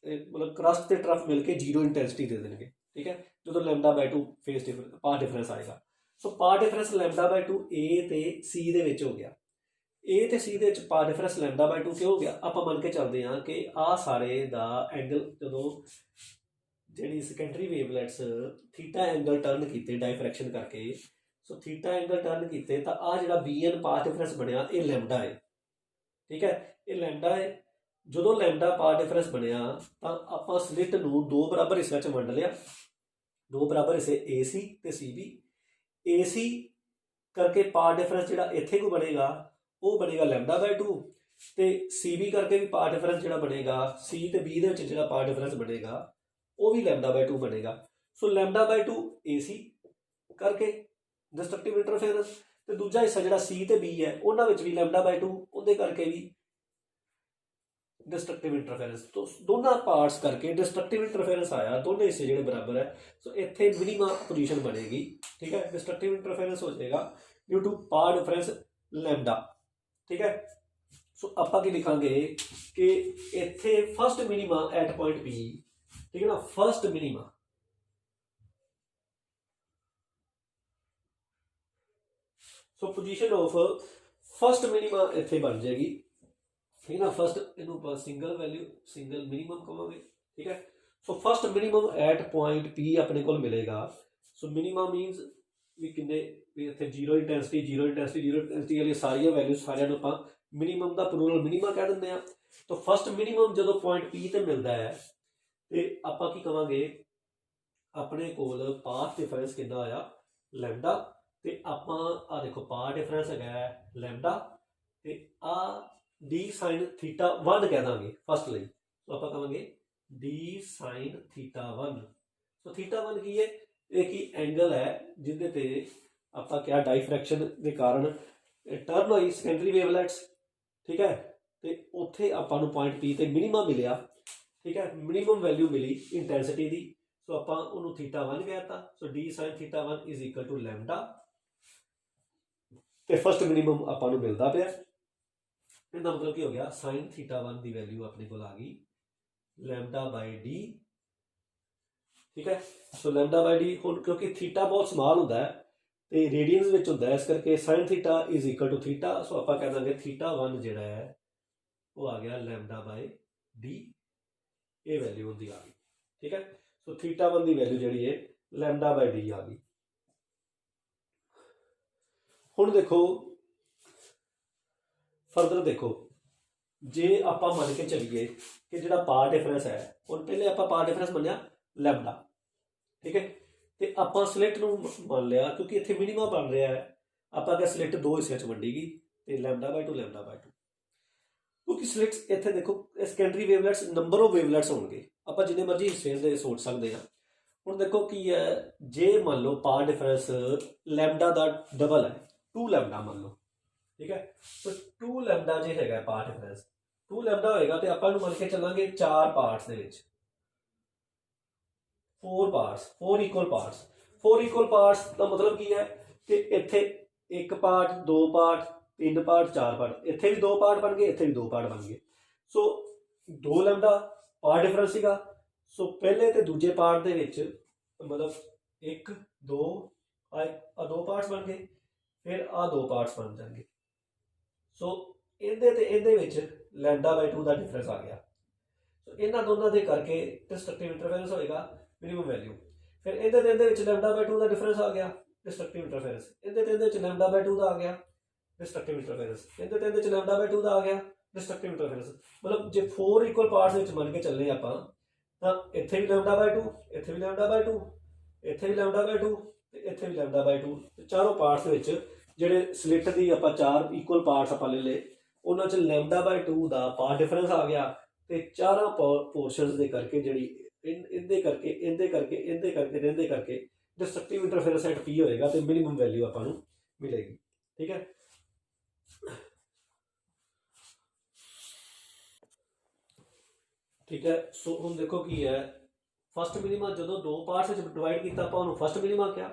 ਮਤਲਬ ਕਰਸਟ ਤੇ ਟਰਫ ਮਿਲ ਕੇ 0 ਇੰਟੈਂਸਿਟੀ ਦੇ ਦੇਣਗੇ, ਠੀਕ ਹੈ, ਜਦੋਂ λ/2 ਫੇਸ ਪਾਥ ਡਿਫਰੈਂਸ ਆਏਗਾ। ਸੋ ਪਾਥ ਡਿਫਰੈਂਸ λ/2 A ਤੇ C ਦੇ ਵਿੱਚ ਹੋ ਗਿਆ। A ਤੇ C ਦੇ ਵਿੱਚ ਪਾਥ ਡਿਫਰੈਂਸ λ/2 ਕਿਉਂ ਹੋ ਗਿਆ? ਆਪਾਂ ਮੰਨ ਕੇ ਚੱਲਦੇ ਹਾਂ ਕਿ ਆਹ ਸਾਰੇ ਦਾ ਐਂਗਲ ਜਦੋਂ ਜਿਹੜੀ ਸੈਕੰਡਰੀ ਵੇਵਲੈਟਸ ਥੀਟਾ ਐਂਗਲ ਟਰਨ ਕੀਤੇ ਡਾਇਫਰੈਕਸ਼ਨ ਕਰਕੇ, ਸੋ ਥੀਟਾ ਐਂਗਲ ਟਰਨ ਕੀਤੇ ਤਾਂ ਆਹ ਜਿਹੜਾ BN ਪਾਥ ਡਿਫਰੈਂਸ ਬਣਿਆ ਇਹ ਲੈਮਡਾ ਹੈ, ਠੀਕ ਹੈ, ਇਹ ਲੈਮਡਾ ਹੈ। ਜਦੋਂ ਲੈਮਡਾ ਪਾਥ ਡਿਫਰੈਂਸ ਬਣਿਆ ਤਾਂ ਆਪਾਂ ਸਲਿੱਟ ਨੂੰ 2 ਬਰਾਬਰ ਹਿੱਸਿਆਂ 'ਚ ਵੰਡ ਲਿਆ, 2 ਬਰਾਬਰ ਹਿੱਸੇ AC ਤੇ CB। AC ਕਰਕੇ ਪਾਥ ਡਿਫਰੈਂਸ ਜਿਹੜਾ ਇੱਥੇ ਕੋ ਬਣੇਗਾ ਉਹ ਬਣੇਗਾ λ/2, ਤੇ CB ਕਰਕੇ ਵੀ ਪਾਥ ਡਿਫਰੈਂਸ ਜਿਹੜਾ ਬਣੇਗਾ C ਤੇ B ਦੇ ਵਿੱਚ ਜਿਹੜਾ ਪਾਥ ਡਿਫਰੈਂਸ ਬਣੇਗਾ ਉਹ ਵੀ λ/2 ਬਣੇਗਾ। ਸੋ λ/2 AC ਕਰਕੇ ਡਿਸਟਰਕਟਿਵ ਇੰਟਰਫੇਰੈਂਸ, ਤੇ ਦੂਜਾ ਹਿੱਸਾ ਜਿਹੜਾ C ਤੇ B ਹੈ ਉਹਨਾਂ ਵਿੱਚ ਵੀ λ/2 ਉਹਦੇ ਕਰਕੇ ਵੀ ਡਿਸਟਰਕਟਿਵ ਇੰਟਰਫੇਰੈਂਸ। ਤੋਂ ਦੋਨਾਂ ਪਾਰਟਸ ਕਰਕੇ ਡਿਸਟਰਕਟਿਵ ਇੰਟਰਫੇਰੈਂਸ ਆਇਆ, ਦੋਨੇ ਹਿੱਸੇ ਜਿਹੜੇ ਬਰਾਬਰ ਹੈ। ਸੋ ਇੱਥੇ ਮਿਨੀਮਮ ਪੋਜੀਸ਼ਨ ਬਣੇਗੀ, ਠੀਕ ਹੈ, ਡਿਸਟਰਕਟਿਵ ਇੰਟਰਫੇਰੈਂਸ ਹੋ ਜਾਏਗਾ due to path difference lambda, ਠੀਕ ਹੈ। ਸੋ ਆਪਾਂ ਕੀ ਲਿਖਾਂਗੇ ਕਿ ਇੱਥੇ first minima at point B, ਠੀਕ ਹੈ ਨਾ, first minima, so position of first minima ਇੱਥੇ ਬਣ ਜਾਏਗੀ, ਠੀਕ ਹੈ ਨਾ। ਫਸਟ ਇਹਨੂੰ ਆਪਾਂ ਸਿੰਗਲ ਵੈਲਿਊ ਸਿੰਗਲ ਮਿਨੀਮਮ ਕਹਾਂਗੇ, ਠੀਕ ਹੈ। So first minimum at point P ਆਪਣੇ ਕੋਲ ਮਿਲੇਗਾ। ਸੋ ਮਿਨੀਮਮ ਮੀਨਸ ਵੀ ਕਿੰਨੇ ਵੀ ਇੱਥੇ 0 ਇੰਟੈਂਸਿਟੀ ਵਾਲੀ ਸਾਰੀਆਂ ਵੈਲਿਊ ਸਾਰਿਆਂ ਨੂੰ ਆਪਾਂ ਮਿਨੀਮਮ ਦਾ ਪਲੂਰਲ ਮਿਨੀਮਾ ਕਹਿ ਦਿੰਦੇ ਆ। ਤਾਂ ਫਸਟ ਮਿਨੀਮਮ ਜਦੋਂ ਪੁਆਇੰਟ P ਤੇ ਮਿਲਦਾ ਹੈ ਤੇ ਆਪਾਂ ਕੀ ਕਵਾਂਗੇ, ਆਪਣੇ ਕੋਲ ਪਾਥ ਡਿਫਰੈਂਸ ਕਿੰਨਾ ਆਇਆ ਲੈਮਡਾ, ਤੇ ਆਪਾਂ ਆ ਦੇਖੋ ਪਾਥ ਡਿਫਰੈਂਸ ਹੈਗਾ ਲੈਮਡਾ, ਤੇ ਆ d sin θ1 ਕਹਿ ਦਾਂਗੇ ਫਸਟ ਲਈ। ਸੋ ਆਪਾਂ ਕਹਾਂਗੇ d sin θ1। ਸੋ θ1 ਕੀ ਹੈ? ਇਹ ਕੀ ਐਂਗਲ ਹੈ ਜਿਹਦੇ ਤੇ ਆਪਾਂ ਕਿਹਾ ਡਾਈਫਰੈਕਸ਼ਨ ਦੇ ਕਾਰਨ ਟਰਨ ਹੋਈ ਸੈਕੰਡਰੀ ਵੇਵਲੈਟਸ, ਠੀਕ ਹੈ, ਤੇ ਉੱਥੇ ਆਪਾਂ ਨੂੰ ਪੁਆਇੰਟ P ਤੇ ਮਿਨੀਮਮ ਮਿਲਿਆ, ਠੀਕ ਹੈ, ਮਿਨੀਮਮ ਵੈਲਿਊ ਮਿਲੀ ਇੰਟੈਂਸਿਟੀ ਦੀ। ਸੋ ਆਪਾਂ ਉਹਨੂੰ θ1 ਕਹਿਤਾ। So d sin θ1 is equal to lambda, ਤੇ ਫਸਟ ਮਿਨੀਮਮ ਆਪਾਂ ਨੂੰ ਮਿਲਦਾ ਪਿਆ। ਇਹਦਾ ਮਤਲਬ ਕੀ ਹੋ ਗਿਆ, sin θ1 ਦੀ ਵੈਲਿਊ ਆਪਣੇ ਕੋਲ ਆ ਗਈ λ/d, ਠੀਕ ਹੈ। ਸੋ λ/d ਹੁਣ ਕਿਉਂਕਿ ਥੀਟਾ ਬਹੁਤ ਸਮਾਲ ਹੁੰਦਾ ਹੈ ਤੇ ਰੇਡੀਅਨਸ ਵਿੱਚ ਹੁੰਦਾ ਹੈ, ਇਸ ਕਰਕੇ sin θ is equal to theta. So ਆਪਾਂ ਕਹਿ ਦਾਂਗੇ θ1 ਜਿਹੜਾ ਹੈ ਉਹ ਆ ਗਿਆ λ/d, ਇਹ ਵੈਲਿਊ ਉਹਦੀ ਆ ਗਈ, ਠੀਕ ਹੈ। ਸੋ θ1 ਦੀ ਵੈਲਿਊ ਜਿਹੜੀ ਹੈ λ/d ਆ ਗਈ। ਹੁਣ ਦੇਖੋ ਫਰਦਰ ਦੇਖੋ, ਜੇ ਆਪਾਂ ਮੰਨ ਕੇ ਚੱਲੀਏ ਕਿ ਜਿਹੜਾ ਪਾਥ ਡਿਫਰੈਂਸ ਹੈ, ਹੁਣ ਪਹਿਲੇ ਆਪਾਂ ਪਾਥ ਡਿਫਰੈਂਸ ਮੰਨਿਆ ਲੈਮਡਾ, ਠੀਕ ਹੈ, ਤੇ ਆਪਾਂ ਸਲਿੱਟ ਨੂੰ ਮੰਨ ਲਿਆ ਕਿਉਂਕਿ ਇੱਥੇ ਮਿਨੀਮਮ ਬਣ ਰਿਹਾ ਹੈ। ਆਪਾਂ ਕਿਹਾ ਸਲਿੱਟ 2 ਹਿੱਸਿਆਂ 'ਚ ਵੰਡੀ ਗਈ ਤੇ λ/2 ਕਿਉਂਕਿ ਸਲਿੱਟਸ ਇੱਥੇ ਦੇਖੋ ਸੈਕੰਡਰੀ ਵੇਵਲੈਟਸ ਨੰਬਰ ਆਫ ਵੇਵਲੈਟਸ ਹੋਣਗੇ, ਆਪਾਂ ਜਿੰਨੇ ਮਰਜ਼ੀ ਹਿੱਸੇ ਦੇ ਸੋਚ ਸਕਦੇ ਹਾਂ। ਹੁਣ ਦੇਖੋ ਕੀ ਹੈ, ਜੇ ਮੰਨ ਲਓ ਪਾਥ ਡਿਫਰੈਂਸ ਲੈਮਡਾ ਦਾ ਡਬਲ ਹੈ, 2 ਲੈਮਡਾ ਮੰਨ ਲਓ, ਠੀਕ ਹੈ। ਸੋ 2 ਲੈਮਡਾ ਜੇ ਹੈਗਾ ਪਾਥ ਡਿਫਰੈਂਸ 2 ਲੈਮਡਾ ਹੋਏਗਾ ਤੇ ਆਪਾਂ ਨੂੰ ਮੰਨ ਕੇ ਚੱਲਾਂਗੇ 4 ਪਾਰਟਸ ਦੇ ਵਿੱਚ 4 parts 4 equal parts. 4 equal parts ਦਾ ਮਤਲਬ ਕੀ ਹੈ ਕਿ ਇੱਥੇ 1 ਪਾਰਟ 2 ਪਾਰਟ 3 ਪਾਰਟ 4 ਪਾਰਟ, ਇੱਥੇ ਵੀ 2 ਪਾਰਟ ਬਣ ਗਏ, ਇੱਥੇ ਵੀ 2 ਪਾਰਟ ਬਣ ਗਏ। ਸੋ 2 ਲੈਮਡਾ ਪਾਥ ਡਿਫਰੈਂਸ ਸੀਗਾ। ਸੋ ਪਹਿਲੇ ਤੇ ਦੂਜੇ ਪਾਰਟ ਦੇ ਵਿੱਚ मतलब 1 2 आ 2 पार्ट्स बन गए, फिर आ 2 पार्ट्स बन जाएंगे। सो ਇਹਦੇ ਤੇ ਇਹਦੇ ਵਿੱਚ λ/2 ਦਾ ਡਿਫਰੈਂਸ ਆ ਗਿਆ। ਸੋ ਇਹਨਾਂ ਦੋਨਾਂ ਦੇ ਕਰਕੇ ਡਿਸਟਰਕਟਿਵ ਇੰਟਰਫੇਰੈਂਸ ਹੋਏਗਾ ਮਿਨੀਮਮ ਵੈਲਿਊ। ਫਿਰ ਇਹਦੇ ਤੇ ਇਹਦੇ ਵਿੱਚ λ/2 ਦਾ ਡਿਫਰੈਂਸ ਆ ਗਿਆ, ਡਿਸਟਰਕਟਿਵ ਇੰਟਰਫੇਰੈਂਸ। ਇਹਦੇ ਤੇ ਇਹਦੇ ਵਿੱਚ λ/2 ਦਾ ਆ ਗਿਆ, ਡਿਸਟਰਕਟਿਵ ਇੰਟਰਫੇਰੈਂਸ। ਇਹਦੇ ਤੇ ਇਹਦੇ ਵਿੱਚ λ/2 ਦਾ ਆ ਗਿਆ, ਡਿਸਟਰਕਟਿਵ ਇੰਟਰਫੇਰੈਂਸ। मतलब ਜੇ 4 ਇਕੁਅਲ ਪਾਰਟਸ ਵਿੱਚ ਮੰਨ ਕੇ ਚੱਲੇ ਆਪਾਂ, ਤਾਂ ਇੱਥੇ ਵੀ λ/2, ਇੱਥੇ ਵੀ λ/2, ਇੱਥੇ ਵੀ λ/2 ਤੇ ਇੱਥੇ ਵੀ λ/2। ਚਾਰੋਂ ਪਾਰਟਸ ਵਿੱਚ ਜਿਹੜੇ ਸਲਿੱਟ ਦੀ ਆਪਾਂ 4 ਇਕੁਅਲ ਪਾਰਟਸ ਆਪਾਂ ਲੈ ਲਏ, ਉਹਨਾਂ 'ਚ λ/2 ਦਾ ਪਾਰਟ ਡਿਫਰੈਂਸ ਆ ਗਿਆ। ਤੇ ਚਾਰਾਂ ਪੋਰਸ਼ਨਸ ਦੇ ਕਰਕੇ ਜਿਹੜੀ ਇਹਦੇ ਕਰਕੇ ਇਹਦੇ ਕਰਕੇ ਇਹਦੇ ਕਰਕੇ ਤੇ ਇਹਦੇ ਕਰਕੇ ਡਿਸਟਰਕਟਿਵ ਇੰਟਰਫੇਰੈਂਸ ਐਟ ਪੀ ਹੋਏਗਾ ਤੇ ਮਿਨੀਮਮ ਵੈਲਿਊ ਆਪਾਂ ਨੂੰ ਮਿਲੇਗੀ। ਠੀਕ ਹੈ। ठीक है। सो हम देखो की है फस्ट मिनीमा जो 2 पार्ट्स डिवाइड किया ਆਪਾਂ ਉਹਨੂੰ फस्ट मिनीमा क्या,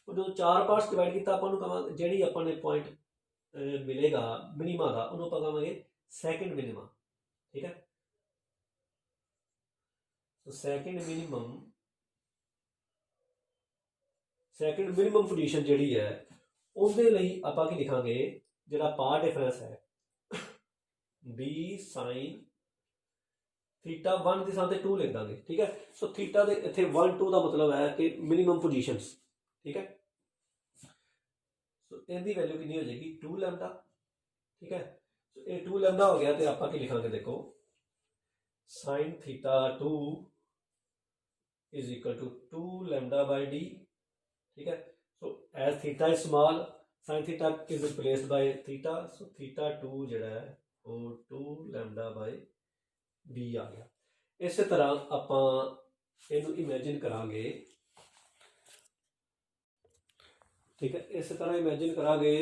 और जो 4 पार्ट्स डिवाइड किया ਆਪਾਂ ਨੂੰ ਕਹਾਂਗੇ ਜਿਹੜੀ ਆਪਾਂ ਨੇ पॉइंट मिलेगा मिनीमा ਦਾ ਉਹਨੂੰ ਆਪਾਂ ਕਹਾਂਗੇ सेकंड मिनीमा। ठीक है। तो सेकंड मिनीमम पोजीशन ਜਿਹੜੀ ਹੈ ਉਹਦੇ ਲਈ ਆਪਾਂ ਕੀ ਲਿਖਾਂਗੇ, ਜਿਹੜਾ ਪਾਰਟ ਡਿਫਰੈਂਸ ਹੈ b sin थीटा 1 की स्थान 2 लिख देंगे। ठीक है। सो थीटा के इतने 1 2 का मतलब है कि मिनीमम पोजीशंस। ठीक है। सो इनकी वैल्यू कितनी हो जाएगी 2 लैम्डा। ठीक है। सो ये 2 लैम्डा हो गया तो आप लिखांगे देखो sin theta 2 is equal to 2 λ/d। ठीक है। So as theta is small sin theta is replaced by theta, so theta 2 जिहड़ा है वो 2 λ/d आ गया। इस तरह आप इमेजिन करांगे। ठीक है। इस तरह इमेजिन करांगे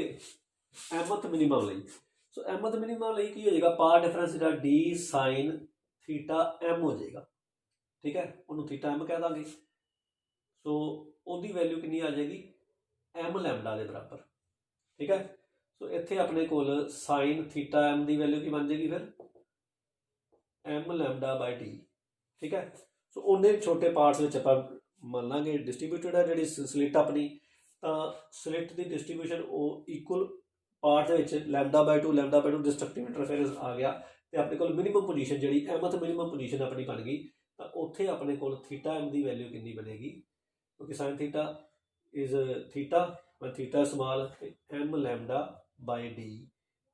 एमथ मिनीमम लई। सो एमथ मिनीमम लई की हो जाएगा पार्ट डिफरेंस जो डी साइन थीटा एम हो जाएगा। ठीक है। उन्होंने थीटा एम कह देंगे। सो उसकी वैल्यू कितनी आ जाएगी एम लैम्डा के बराबर। ठीक है। सो इत्थे अपने कोल साइन थीटा एम की वैल्यू की बन जाएगी फिर एम λ/d। ठीक है। सो उन्ने छोटे पार्ट्स आप मान लाँगे डिस्ट्रीब्यूटेड है जी स्लिट अपनी, तो स्लिट की डिस्ट्रीब्यूशन वो इक्वल पार्ट λ/2 डिस्ट्रक्टिव इंटरफेरेंस आ गया। तो अपने को मिनीमम पोजीशन जी एमथ मिनीमम पोजीशन अपनी बन गई। तो उत्थे अपने को थीटा एम की वैल्यू कितनी बनेगी, क्योंकि sine theta is theta theta small m λ/d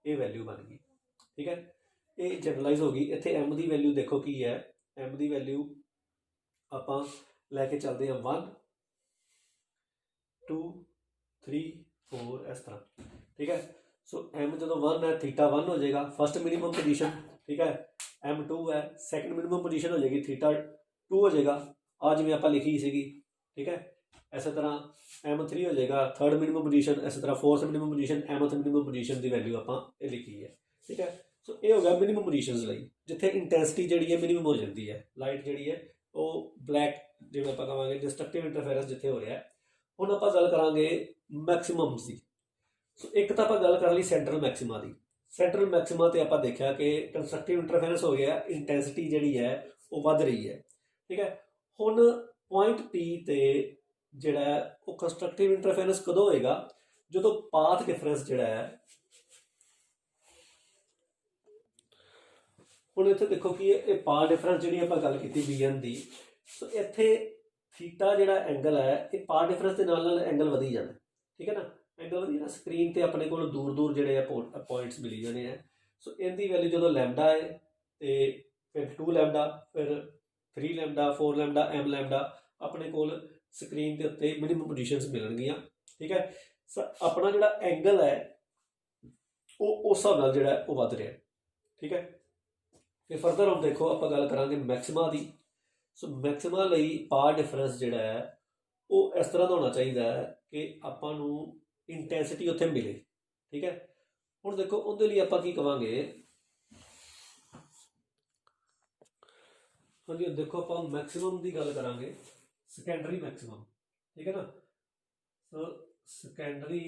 ये वैल्यू बन गई। ठीक है। ये जनरलाइज हो गई। इतने एम की वैल्यू देखो की है, एम की वैल्यू आप लैके चलते हैं 1 2 3 4 इस तरह। ठीक है। सो एम जो 1 है थीटा 1 हो जाएगा फस्ट मिनीमम पोजीशन। ठीक है। एम 2 है सैकेंड मिनीमम पोजीशन हो जाएगी थीटा 2 हो जाएगा आज जिमें आप लिखी सी। ठीक है। इस तरह एम 3 हो जाएगा थर्ड मिनीमम पोजीशन। इस तरह fourth minimum position एमथ minimum position की वैल्यू आप लिखी है। ठीक है। सो ये हो गया मिनीमम पोजीशनस लई जिथे इंटेंसिटी जी है मिनीमम हो जाती है। लाइट जी है वो ब्लैक जिवें आपां कहांगे डिस्ट्रक्टिव इंटरफेरेंस जिथे हो रहा है। हुण आपां गल करांगे मैक्सिमम्स की। सो एक तो आपां गल कर ली सेंट्रल मैक्सिमा की। सेंट्रल मैक्सिमा ते आपां देखा कि कंस्ट्रक्टिव इंटरफेरेंस हो गया, इंटेंसिटी जी है वो वध रही है। ठीक है। हुण पॉइंट पी ते जिहड़ा है वो कंस्ट्रक्टिव इंटरफेरेंस कदों होएगा जो पाथ डिफरेंस जिहड़ा है। ਹੁਣ ਇੱਥੇ ਦੇਖੋ ਕਿ ਇਹ ਪਾਰ ਡਿਫਰੈਂਸ ਜਿਹੜੀ ਆਪਾਂ ਗੱਲ ਕੀਤੀ ਬੀ ਐਨ ਦੀ। ਸੋ ਇੱਥੇ ਥੀਟਾ ਜਿਹੜਾ ਐਂਗਲ ਹੈ ਇਹ ਪਾਰ ਡਿਫਰੈਂਸ ਦੇ ਨਾਲ ਐਂਗਲ ਵਧੀ ਜਾਂਦਾ। ਠੀਕ ਹੈ ਨਾ, ਐਂਗਲ ਵਧੀ ਨਾ ਸਕਰੀਨ ਤੇ ਆਪਣੇ ਕੋਲ ਦੂਰ ਦੂਰ ਜਿਹੜੇ ਆ ਪੁਆਇੰਟਸ ਮਿਲੀ ਜਾਣੇ ਆ। ਸੋ ਇਹਦੀ ਵੈਲਿਊ ਜਦੋਂ ਲੈਮਡਾ ਹੈ ਤੇ ਫਿਰ 2 ਲੈਮਡਾ, ਫਿਰ 3 ਲੈਮਡਾ, 4 ਲੈਮਡਾ, ਐਮ ਲੈਮਡਾ ਆਪਣੇ ਕੋਲ ਸਕਰੀਨ ਦੇ ਉੱਤੇ ਮਿਨੀਮਮ ਪੋਜੀਸ਼ਨਸ ਮਿਲਣਗੀਆਂ। ਠੀਕ ਹੈ। ਆਪਣਾ ਜਿਹੜਾ ਐਂਗਲ ਹੈ ਉਹ ਉਸ ਹਿਸਾਬ ਨਾਲ ਜਿਹੜਾ ਉਹ ਵੱਧ ਰਿਹਾ। ਠੀਕ ਹੈ। फिर फर्दर हम देखो आप गल करांगे मैक्सिमा की। सो मैक्सिमा लई पार डिफरेंस जिहड़ा है वो इस तरह का होना चाहिए कि आपां नूं इंटेंसिटी उत्थे मिले। ठीक है। हुण देखो उहदे लई आपां की कहांगे, हाँ जी देखो आपां मैक्सिमम की गल करांगे सैकेंडरी मैक्सिमम। ठीक है ना। सो सैकेंडरी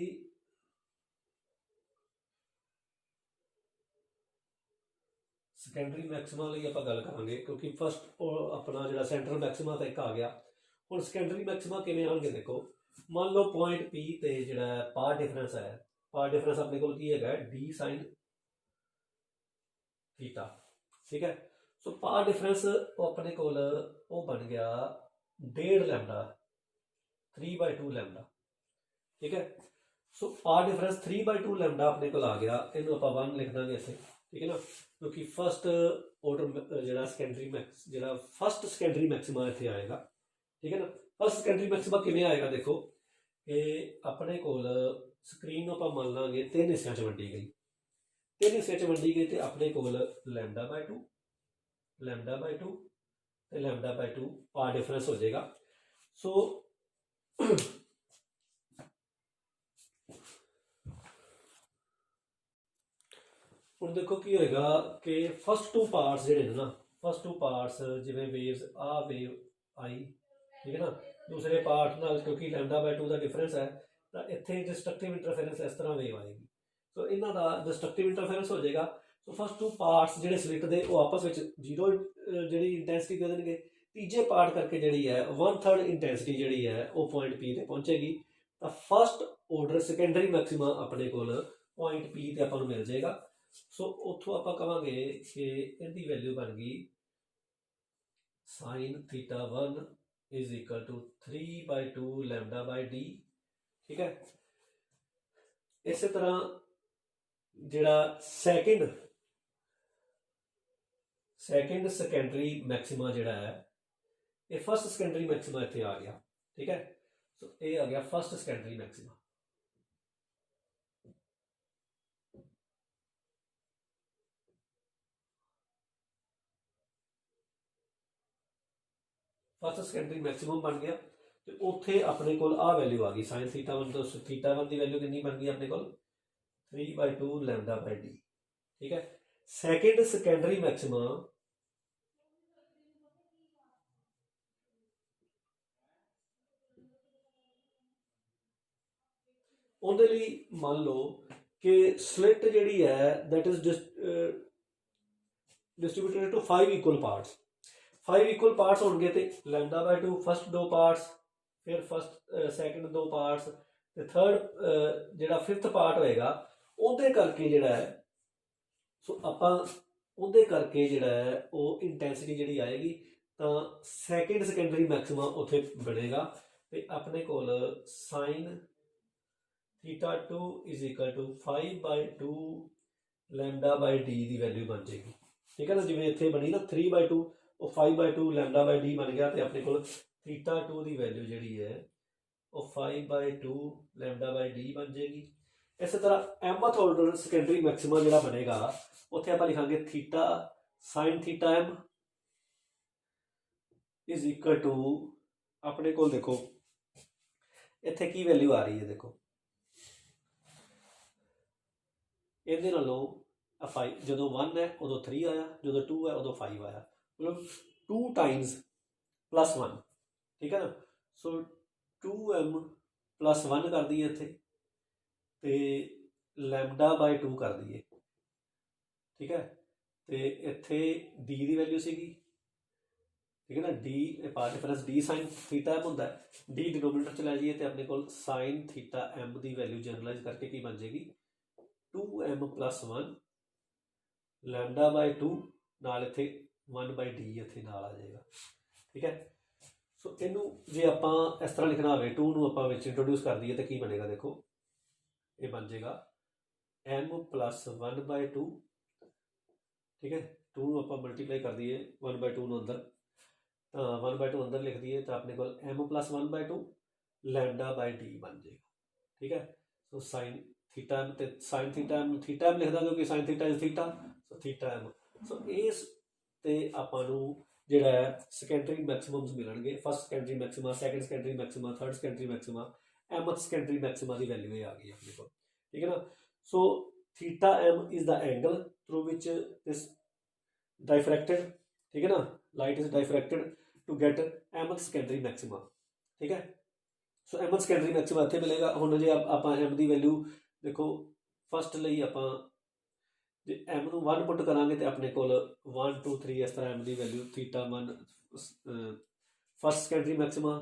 सैकेंडरी मैक्सिमा लिए आप गल करांगे क्योंकि फस्ट अपना जो सेंट्रल मैक्सिमा तो एक आ गया। ਹੁਣ ਸੈਕੰਡਰੀ ਮੈਕਸਿਮਾ ਕਿਵੇਂ ਆਉਣਗੇ ਦੇਖੋ, ਮੰਨ ਲਓ ਪੁਆਇੰਟ P ਤੇ ਜਿਹੜਾ ਪਾਰ ਡਿਫਰੈਂਸ ਹੈ, ਪਾਰ ਡਿਫਰੈਂਸ ਆਪਣੇ ਕੋਲ ਕੀ ਹੈਗਾ d sin थीटा, ठीक है। सो पार डिफरेंस अपने को बन गया 1.5 लैम्डा 3/2 लैम्डा, ठीक है। सो पार डिफरेंस 3/2 लैम्डा अपने को आ गया, इनू आप 1 लिख देंगे इतने, ठीक है ना, क्योंकि फस्ट ऑर्डर जो सैकेंडरी मैक्स जो फस्ट सैकेंडरी मैक्सिमा इतने आएगा, ठीक है ना। फस्ट सैकेंडरी मैक्सिमा किमें आएगा देखो कि अपने को स्क्रीन आप मान लाँगे 3 हिस्सों च वंडी गई, 3 हिस्से च वंडी गई तो अपने को λ/2 λ/2 ਤੇ λ/2 पार डिफरेंस हो जाएगा। सो ਹੁਣ देखो की होएगा कि फस्ट 2 पार्ट्स ਜਿਹੜੇ ਨੇ ना, फस्ट 2 पार्ट्स जिवें वेव्स आ वेव आई, ठीक है ना, दूसरे पार्ट नाल क्योंकि λ/2 का डिफरेंस है तो इत्थे डिस्ट्रक्टिव इंटरफेरेंस इस तरह वेव आएगी, सो इन्हां दा डिस्ट्रक्टिव इंटरफेरेंस हो जाएगा। सो फस्ट 2 पार्ट्स ਜਿਹੜੇ स्लिट ਦੇ ਉਹ आपस ਵਿੱਚ जीरो ਜਿਹੜੀ इंटेंसिटी दे देंगे, तीजे पार्ट करके ਜਿਹੜੀ है 1/3 इंटेंसिटी ਜਿਹੜੀ है वो पॉइंट P ਤੇ पहुंचेगी, तो फस्ट ऑर्डर सैकेंडरी मैक्सिमा अपने को पॉइंट P ਤੇ ਆਪਾਂ ਨੂੰ ਮਿਲ ਜਾਏਗਾ। सो ਉੱਥੋਂ ਆਪਾਂ ਕਵਾਂਗੇ ਕਿ ਇਹਦੀ ਵੈਲਿਊ ਬਣ ਗਈ sin θ1 is equal to 3/2 λ/d, ठीक है। इस तरह ਜਿਹੜਾ सैकेंड सैकेंडरी मैक्सिमा ਜਿਹੜਾ है ये फस्ट सैकेंडरी मैक्सिमा इतने आ गया, ठीक है। सो ये आ गया first secondary maxima. First secondary maximum बन गया तो उत्थे अपने को आ वैल्यू आ गई sin θ1 तो θ1 की वैल्यू कितनी बन गई अपने को 3/2 λ/d, ठीक है। सैकेंड सैकेंडरी मैक्सिमा ਉਹਦੇ ਲਈ ਮੰਨ ਲਓ कि स्लिट ਜਿਹੜੀ है that is distributed to 5 equal parts, 5 equal parts होंगे तो λ/2 फस्ट 2 पार्ट्स, फिर फस्ट सैकेंड 2 पार्ट्स, तो थर्ड जो 5th पार्ट होएगा ਉਹਦੇ करके ਜਿਹੜਾ है, सो ਆਪਾਂ ਉਹਦੇ करके ਜਿਹੜਾ है वो इंटेंसिटी ਜਿਹੜੀ आएगी तो सैकेंड सैकेंडरी मैक्सिमा ਉੱਥੇ ਬਣੇਗਾ ਤੇ ਆਪਣੇ ਕੋਲ sin θ2 is equal to 5/2 λ/d the value ਬਣ ਜਾਏਗੀ, ठीक है ना। जिवें इत्थे बनी ना 3/2 ਉਹ 5/2 λ/d बन गया तो अपने को θ2 की वैल्यू जी है वो 5/2 λ/d बन जाएगी। इस तरह mth ऑर्डर सैकेंडरी मैक्सिमा जो बनेगा उत्थे आप लिखांगे theta sin θm is equal to अपने को देखो इत्थे की वैल्यू आ रही है, देखो ਇਹਦੇ ਨਾਲੋਂ 5 ਜਦੋਂ 1 है उदों 3 आया, जो 2 है उदों 5 आया, मतलब 2 टाइम्स +1, ठीक है ना। सो 2m +1 कर दिए इत्थे ते λ/2 कर दिए, ठीक है। तो इत्थे d की वैल्यू सीगी, ठीक है ना, d path difference d sin θm होंदा है, d डिनोमीनेटर च लै जाइए तो अपने को sin θm की वैल्यू जनरलाइज करके की बन जाएगी 2m +1 λ/2 नाल इत्थे 1/d इत्थे नाल आ जाएगा, ठीक है। सो इनू जे आपां इस तरह लिखना होवे 2 नूं आपां विच इंट्रोड्यूस कर दईए तो की बनेगा, देखो ये बन जाएगा m + 1/2, ठीक है। 2 नूं आपां मल्टीप्लाई कर दईए 1/2 नूं अंदर, तो 1/2 अंदर लिख दिए तो अपने को m + 1/2 λ/d बन जाएगा, ठीक है। सो sin θm ਤੇ sin θm ਲਿਖਦਾ ਕਿਉਂਕਿ sin θ is θ, ਸੋ θm। ਸੋ ਇਸ ਤੇ ਆਪਾਂ ਨੂੰ ਜਿਹੜਾ ਹੈ ਸੈਕੰਡਰੀ ਮੈਕਸਿਮਮਸ ਮਿਲਣਗੇ, first secondary Maxima, second secondary Maxima, third secondary Maxima, mth secondary Maxima ਦੀ ਵੈਲਿਊ ਇਹ ਆ ਗਈ ਆਪਣੇ ਕੋਲ, ਠੀਕ ਹੈ ਨਾ। ਸੋ θm is the angle through which this diffracted, ठीक है ना, light is diffracted to get mth secondary maxima, ठीक है। सो mth secondary maxima इत्थे मिलेगा। हुण जे आपां m की वैल्यू देखो फस्ट ਲਈ ਆਪਾਂ ਜੇ m ਨੂੰ 1 ਪੁੱਟ ਕਰਾਂਗੇ ਤੇ ਆਪਣੇ ਕੋਲ 1 2 3 ਇਸ ਤਰ੍ਹਾਂ m ਦੀ ਵੈਲਿਊ θ1 ਫਸਟ ਸੈਕੰਡਰੀ ਮੈਕਸਿਮਾ,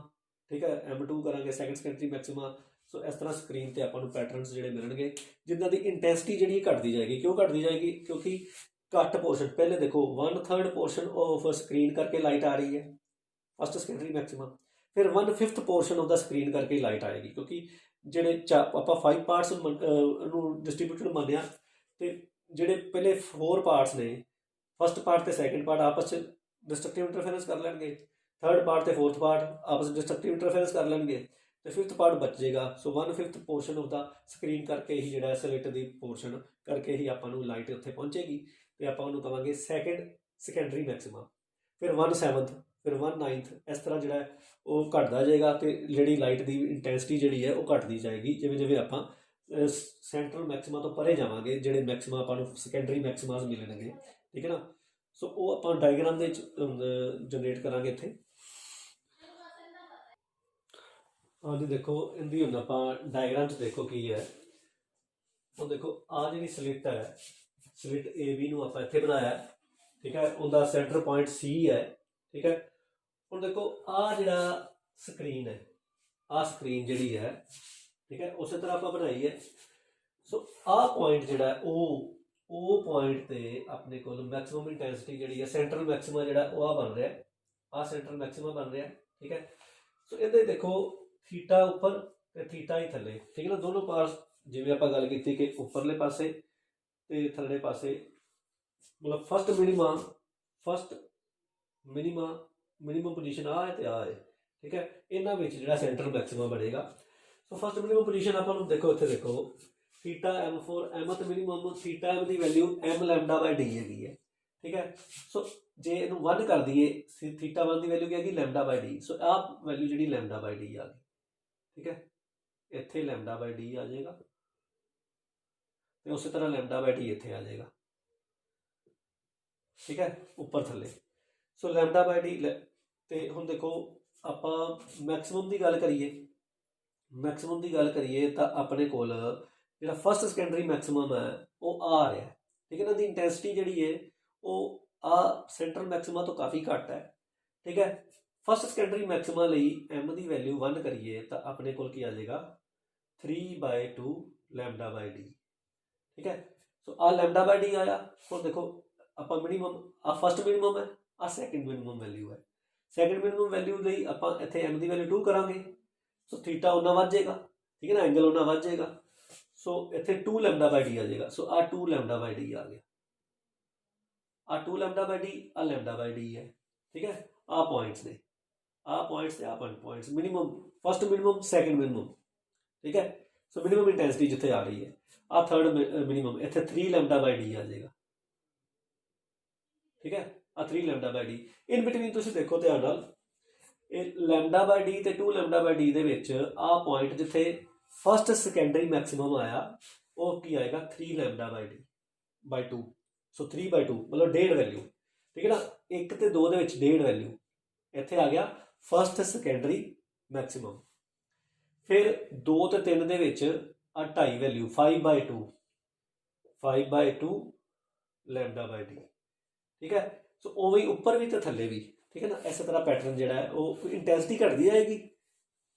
ठीक है, M2 करांगे सैकेंड सैकेंडरी मैक्सिमा। सो इस तरह स्क्रीन ते आपां नूं पैटर्नस जिहड़े मिलणगे जिन्हां दी इंटैंसिटी जिहड़ी घटदी जाएगी। क्यों घटदी जाएगी? क्योंकि घट पोर्शन पहले देखो 1/3 पोर्शन ऑफ स्क्रीन करके लाइट आ रही है फस्ट सैकेंडरी मैक्सिमा, फिर 1/5 पोर्शन ऑफ द स्क्रीन करके लाइट आएगी। क्योंकि ਜਿਹੜੇ ਆਪਾਂ 5 ਪਾਰਟਸ ਨੂੰ ਡਿਸਟ੍ਰੀਬਿਊਟਡ ਮੰਨਿਆ ਤੇ ਜਿਹੜੇ ਪਹਿਲੇ 4 ਪਾਰਟਸ ਨੇ ਫਸਟ ਪਾਰਟ ਤੇ ਸੈਕੰਡ ਪਾਰਟ ਆਪਸ ਚ ਡਿਸਟਰਕਟਿਵ ਇੰਟਰਫੇਰੈਂਸ ਕਰ ਲੈਣਗੇ, ਥਰਡ ਪਾਰਟ ਤੇ ਫੋਰਥ ਪਾਰਟ ਆਪਸ ਡਿਸਟਰਕਟਿਵ ਇੰਟਰਫੇਰੈਂਸ ਕਰ ਲੈਣਗੇ ਤੇ ਫਿਫਥ ਪਾਰਟ ਬਚ ਜਾਏਗਾ। ਸੋ 1/5 ਪੋਰਸ਼ਨ ਆਫ ਦਾ ਸਕਰੀਨ ਕਰਕੇ ਹੀ ਜਿਹੜਾ ਸਲਿਟ ਦੀ ਪੋਰਸ਼ਨ ਕਰਕੇ ਹੀ ਆਪਾਂ ਨੂੰ ਲਾਈਟ ਉੱਥੇ ਪਹੁੰਚੇਗੀ ਤੇ ਆਪਾਂ ਉਹਨੂੰ ਕਵਾਂਗੇ ਸੈਕੰਡ ਸੈਕੰਡਰੀ ਮੈਕਸਿਮਮ। ਫਿਰ 1/7 ਫਿਰ 1/9 ਇਸ ਤਰ੍ਹਾਂ ਜਿਹੜਾ ਉਹ ਘਟਦਾ ਜਾਏਗਾ ਤੇ ਜਿਹੜੀ ਲਾਈਟ ਦੀ ਇੰਟੈਂਸਿਟੀ ਜਿਹੜੀ ਹੈ ਉਹ ਘਟਦੀ ਜਾਏਗੀ ਜਿਵੇਂ ਜਿਵੇਂ ਆਪਾਂ ਸੈਂਟਰਲ ਮੈਕਸਿਮਾ ਤੋਂ ਪਰੇ ਜਾਵਾਂਗੇ। ਜਿਹੜੇ ਮੈਕਸਿਮਾ ਆਪਾਂ ਨੂੰ ਸੈਕੰਡਰੀ ਮੈਕਸਿਮਾਸ ਮਿਲਣਗੇ, ਠੀਕ ਹੈ ਨਾ। ਸੋ ਉਹ ਆਪਾਂ ਡਾਇਗਰਾਮ ਦੇ ਵਿੱਚ ਜਨਰੇਟ ਕਰਾਂਗੇ ਇੱਥੇ। ਹਾਂਜੀ ਦੇਖੋ ਇਹਦੀ ਹੁਣ ਆਪਾਂ ਡਾਇਗਰਾਮ 'ਚ ਦੇਖੋ ਕੀ ਹੈ। ਹੁਣ ਦੇਖੋ ਆਹ ਜਿਹੜੀ ਸਲਿਟ ਹੈ, ਸਲਿਟ AB ਨੂੰ ਆਪਾਂ ਇੱਥੇ ਬਣਾਇਆ, ਠੀਕ ਹੈ। ਉਹਦਾ ਸੈਂਟਰ ਪੁਆਇੰਟ C ਹੈ, ਠੀਕ ਹੈ। ਹੁਣ ਦੇਖੋ ਆਹ ਜਿਹੜਾ ਸਕਰੀਨ ਹੈ, ਆਹ ਸਕਰੀਨ ਜਿਹੜੀ ਹੈ, ਠੀਕ ਹੈ, ਉਸੇ ਤਰ੍ਹਾਂ ਆਪਾਂ ਬਣਾਈ ਹੈ। ਸੋ ਆਹ ਪੁਆਇੰਟ ਜਿਹੜਾ ਉਹ ਪੁਆਇੰਟ ਤੇ ਆਪਣੇ ਕੋਲ ਮੈਕਸਿਮਮ ਇੰਟੈਂਸਿਟੀ ਜਿਹੜੀ ਹੈ ਸੈਂਟਰਲ ਮੈਕਸਿਮਾ ਜਿਹੜਾ ਉਹ ਆ ਬਣ ਰਿਹਾ, ਆਹ ਸੈਂਟਰਲ ਮੈਕਸਿਮਾ ਬਣ ਰਿਹਾ, ਠੀਕ ਹੈ। ਸੋ ਇਹਦੇ ਦੇਖੋ ਥੀਟਾ ਉੱਪਰ ਤੇ ਥੀਟਾ ਹੀ ਥੱਲੇ, ਠੀਕ ਹੈ ਨਾ। ਦੋਨੋਂ ਪਾਸ ਜਿਵੇਂ ਆਪਾਂ ਗੱਲ ਕੀਤੀ ਕਿ ਉੱਪਰਲੇ ਪਾਸੇ ਤੇ ਥੱਲੇ ਪਾਸੇ ਮਤਲਬ ਫਸਟ ਮਿਨੀਮਮ ਪੋਜੀਸ਼ਨ ਆ ਹੈ ਤੇ ਆ ਹੈ, ਠੀਕ ਹੈ। ਇਹਨਾਂ ਵਿੱਚ ਜਿਹੜਾ ਸੈਂਟਰਲ ਮੈਕਸਿਮਮ ਬਣੇਗਾ। ਸੋ ਫਸਟ ਮਿਨੀਮਮ ਪੋਜੀਸ਼ਨ ਆਪਾਂ ਨੂੰ ਦੇਖੋ ਇੱਥੇ ਦੇਖੋ theta M4 mth minimum theta M ਦੀ ਵੈਲਿਊ m λ/d ਹੈਗੀ ਹੈ, ਠੀਕ ਹੈ। ਸੋ ਜੇ ਇਹਨੂੰ 1 ਕਰ ਦਈਏ ਥੀਟਾ 1 ਦੀ ਵੈਲਿਊ ਕੀ ਹੈਗੀ λ/d। ਸੋ ਆਹ ਵੈਲਿਊ ਜਿਹੜੀ λ/d ਆ ਗਈ, ਠੀਕ ਹੈ। ਇੱਥੇ λ/d ਆ ਜਾਏਗਾ ਤੇ ਉਸੇ ਤਰ੍ਹਾਂ λ/d ਇੱਥੇ ਆ ਜਾਏਗਾ, ਠੀਕ ਹੈ, ਉੱਪਰ ਥੱਲੇ। ਸੋ λ/d ਤੇ ਹੁਣ ਦੇਖੋ ਆਪਾਂ ਮੈਕਸਿਮਮ ਦੀ ਗੱਲ ਕਰੀਏ ਤਾਂ ਆਪਣੇ ਕੋਲ ਜਿਹੜਾ ਫਸਟ ਸੈਕੰਡਰੀ ਮੈਕਸਿਮਮ ਹੈ ਉਹ ਆ ਰਿਹਾ, ਠੀਕ ਹੈ ਨਾ। ਦੀ ਇੰਟੈਂਸਿਟੀ ਜਿਹੜੀ ਹੈ ਉਹ ਆ ਸੈਂਟਰਲ ਮੈਕਸਿਮਾ ਤੋਂ ਕਾਫੀ ਘੱਟ ਹੈ, ਠੀਕ ਹੈ। ਫਸਟ ਸੈਕੰਡਰੀ ਮੈਕਸਿਮਾ ਲਈ m ਦੀ ਵੈਲਿਊ 1 ਕਰੀਏ ਤਾਂ ਆਪਣੇ ਕੋਲ ਕੀ ਆ ਜਾਏਗਾ 3/2 λ/d, ਠੀਕ ਹੈ। ਸੋ ਆ λ/d ਆਇਆ। ਹੁਣ ਦੇਖੋ ਆਪਾਂ ਮਿਨੀਮਮ ਆ ਫਸਟ ਮਿਨੀਮਮ ਹੈ, ਆ ਸੈਕਿੰਡ ਮਿਨੀਮਮ ਵੈਲਿਊ ਹੈ। ਸੈਕਿੰਡ ਮਿਨੀਮਮ ਵੈਲਿਊ ਲਈ ਆਪਾਂ ਇੱਥੇ m ਦੀ ਵੈਲਿਊ 2 ਕਰਾਂਗੇ। ਸੋ ਥੀਟਾ ਉਹਨਾਂ ਵੱਧ ਜਾਏਗਾ, ਠੀਕ ਹੈ ਨਾ, ਐਂਗਲ ਉਹਨਾਂ ਵੱਧ ਜਾਏਗਾ। ਸੋ ਇੱਥੇ 2 λ/d ਆ ਜਾਏਗਾ। ਸੋ ਆ 2 λ/d ਆ ਗਿਆ, ਆ 2 λ/d ਆ λ/d ਹੈ, ਠੀਕ ਹੈ। ਆ ਪੁਆਇੰਟਸ ਨੇ, ਆ ਪੁਆਇੰਟਸ ਤੇ ਆ points minimum first minimum second minimum, ਠੀਕ ਹੈ। ਸੋ ਮਿਨੀਮਮ ਇੰਟੈਂਸਿਟੀ ਜਿੱਥੇ ਆ ਰਹੀ ਹੈ ਆ ਥਰਡ ਮਿਨੀਮਮ ਇੱਥੇ 3 λ/d ਆ ਜਾਏਗਾ, ਠੀਕ ਹੈ। ਆ 3 λ/d ਇਨ ਬਿਟਵੀਨ ਤੁਸੀਂ ਦੇਖੋ ਧਿਆਨ ਨਾਲ ਇਹ λ/d ਤੇ 2 λ/d ਦੇ ਵਿੱਚ ਆ ਪੁਆਇੰਟ ਜਿੱਥੇ ਫਸਟ ਸੈਕੰਡਰੀ ਮੈਕਸਿਮਮ ਆਇਆ ਉਹ ਕੀ ਆਏਗਾ 3 λ/2। ਸੋ 3/2 ਮਤਲਬ ਡੇਢ ਵੈਲਿਊ, ਠੀਕ ਹੈ ਨਾ। 1 ਤੇ 2 ਦੇ ਵਿੱਚ ਡੇਢ ਵੈਲਿਊ ਇੱਥੇ ਆ ਗਿਆ ਫਸਟ ਸੈਕੰਡਰੀ ਮੈਕਸਿਮਮ। ਫਿਰ 2 ਤੇ 3 ਦੇ ਵਿੱਚ ਆ 2.5 ਵੈਲਿਊ 5/2 λ/d, ਠੀਕ ਹੈ। ਸੋ ਉਵੇਂ ਹੀ ਉੱਪਰ ਵੀ ਤੇ ਥੱਲੇ ਵੀ, ਠੀਕ ਹੈ ਨਾ। ਇਸੇ ਤਰ੍ਹਾਂ ਪੈਟਰਨ ਜਿਹੜਾ ਹੈ ਉਹ ਇੰਟੈਂਸਿਟੀ ਘਟਦੀ ਜਾਏਗੀ,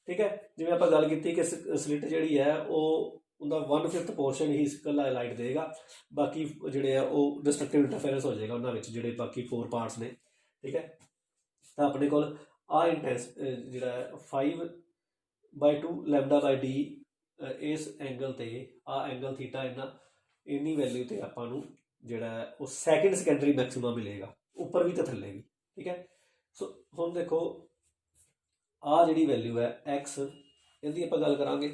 ਠੀਕ ਹੈ। ਜਿਵੇਂ ਆਪਾਂ ਗੱਲ ਕੀਤੀ ਕਿ ਸਲਿਟ ਜਿਹੜੀ ਹੈ ਉਹ ਉਹਦਾ 1/5 ਪੋਰਸ਼ਨ ਹੀ ਇਕੱਲਾ ਲਾਈਟ ਦੇਗਾ, ਬਾਕੀ ਜਿਹੜੇ ਆ ਉਹ ਡਿਸਟਰਕਟਿਵ ਇੰਟਰਫੇਰੈਂਸ ਹੋ ਜਾਏਗਾ ਉਹਨਾਂ ਵਿੱਚ ਜਿਹੜੇ ਬਾਕੀ 4 ਪਾਰਟਸ ਨੇ, ਠੀਕ ਹੈ। ਤਾਂ ਆਪਣੇ ਕੋਲ ਆ ਜਿਹੜਾ 5/2 λ/d ਇਸ ਐਂਗਲ ਤੇ ਆ ਐਂਗਲ ਥੀਟਾ ਇੰਨੀ ਵੈਲਿਊ ਤੇ ਆਪਾਂ ਨੂੰ ਜਿਹੜਾ ਉਹ ਸੈਕਿੰਡ ਸੈਕੰਡਰੀ ਮੈਕਸਿਮਮ ਮਿਲੇਗਾ, ਉੱਪਰ ਵੀ ਤੇ ਥੱਲੇ ਵੀ, ਠੀਕ ਹੈ। ਸੋ ਹੁਣ ਦੇਖੋ ਆ ਜਿਹੜੀ ਵੈਲਿਊ ਹੈ x ਇਹਦੀ ਆਪਾਂ ਗੱਲ ਕਰਾਂਗੇ,